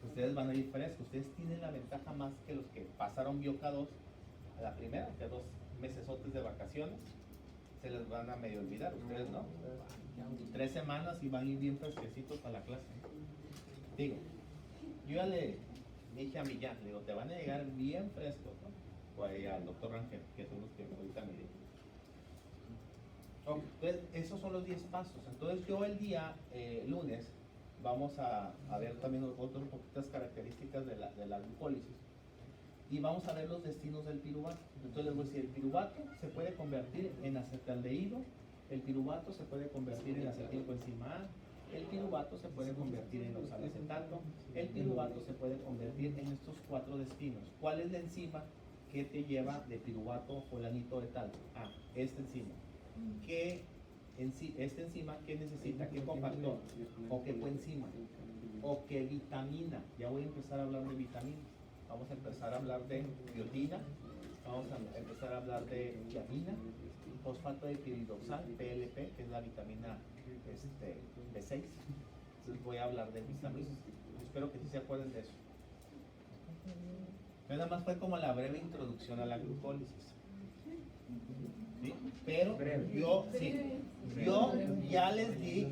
Ustedes van a ir frescos, ustedes tienen la ventaja más que los que pasaron BioK2 a la primera, que 2 mesesotes de vacaciones, se les van a medio olvidar, ustedes no. 3 semanas y van a ir bien fresquecitos a la clase. Digo, yo ya le me dije a mí ya, le digo, te van a llegar bien frescos, ¿no? Pues al doctor Rangel, que son los que ahorita me dije. Entonces, esos son los 10 pasos. Entonces, yo el día lunes vamos a ver también otras poquitas características de la glucólisis. Y vamos a ver los destinos del piruvato. Entonces, les voy a decir, el piruvato se puede convertir en acetaldehído, el piruvato se puede convertir en acetilcoenzima A, el piruvato se puede convertir en oxalacetato, el piruvato se puede convertir en estos 4 destinos. ¿Cuál es la enzima que te lleva de piruvato fulanito de tal? Ah, esta enzima. Esta enzima, ¿qué necesita? ¿Qué cofactor? ¿O qué coenzima? ¿O qué vitamina? Ya voy a empezar a hablar de vitaminas. Vamos a empezar a hablar de biotina, vamos a empezar a hablar de tiamina, fosfato de piridoxal, PLP, que es la vitamina B6. Entonces voy a hablar de vitaminas. Espero que sí se acuerden de eso. Nada más fue como la breve introducción a la glucólisis. ¿Sí? Pero yo ya les di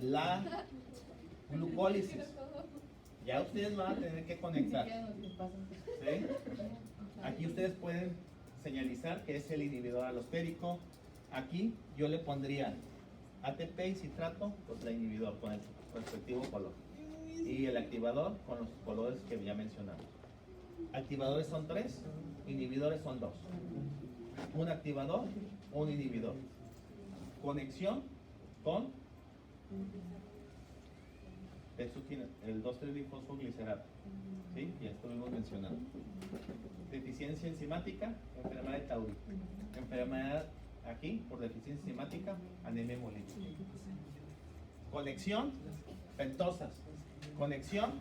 la glucólisis. Ya ustedes van a tener que conectar. ¿Sí? Aquí ustedes pueden señalizar que es el inhibidor alostérico. Aquí yo le pondría ATP y citrato, pues la inhibidor con el respectivo color. Y el activador con los colores que ya mencionamos. Activadores son 3, inhibidores son 2. Un activador, un inhibidor. Conexión con el 2,3-difosfoglicerato. ¿Sí? Ya estuvimos mencionando. Deficiencia enzimática, enfermedad de Tauri. Enfermedad aquí, por deficiencia enzimática, anemia hemolítica. Conexión, pentosas. Conexión,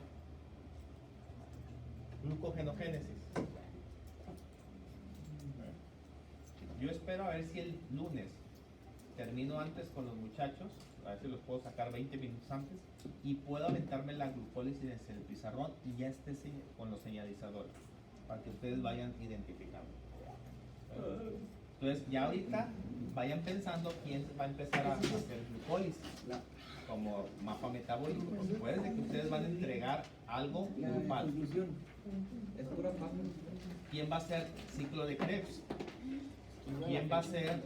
glucogenogénesis. Yo espero a ver si el lunes termino antes con los muchachos, a ver si los puedo sacar 20 minutos antes y puedo aventarme la glucólisis en el pizarrón y ya esté con los señalizadores para que ustedes vayan identificando. Entonces ya ahorita vayan pensando quién va a empezar a hacer glucólisis como mapa metabólico, porque puede ser que ustedes van a entregar algo grupal. Conclusión. Es pura paz. ¿Quién va a hacer ciclo de Krebs? ¿Quién va a hacer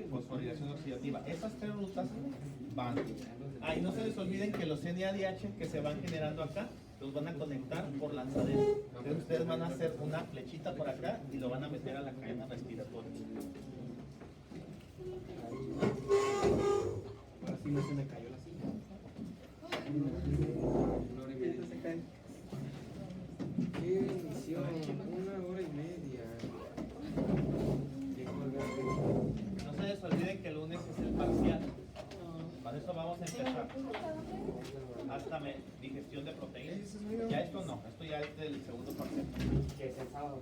fosforilación oxidativa? Esas 3 rutas van. Ahí no se les olviden que los NADH que se van generando acá los van a conectar por lanzadera. Entonces ustedes van a hacer una flechita por acá y lo van a meter a la cadena respiratoria. Ahora sí no se me cayó la silla. Una hora y media se cae. Qué bendición, 1 hora y media. No se les olviden que el lunes es el parcial. Para eso vamos a empezar. Hasta digestión de proteínas. Ya esto no, esto ya es del segundo parcial. Que es el sábado.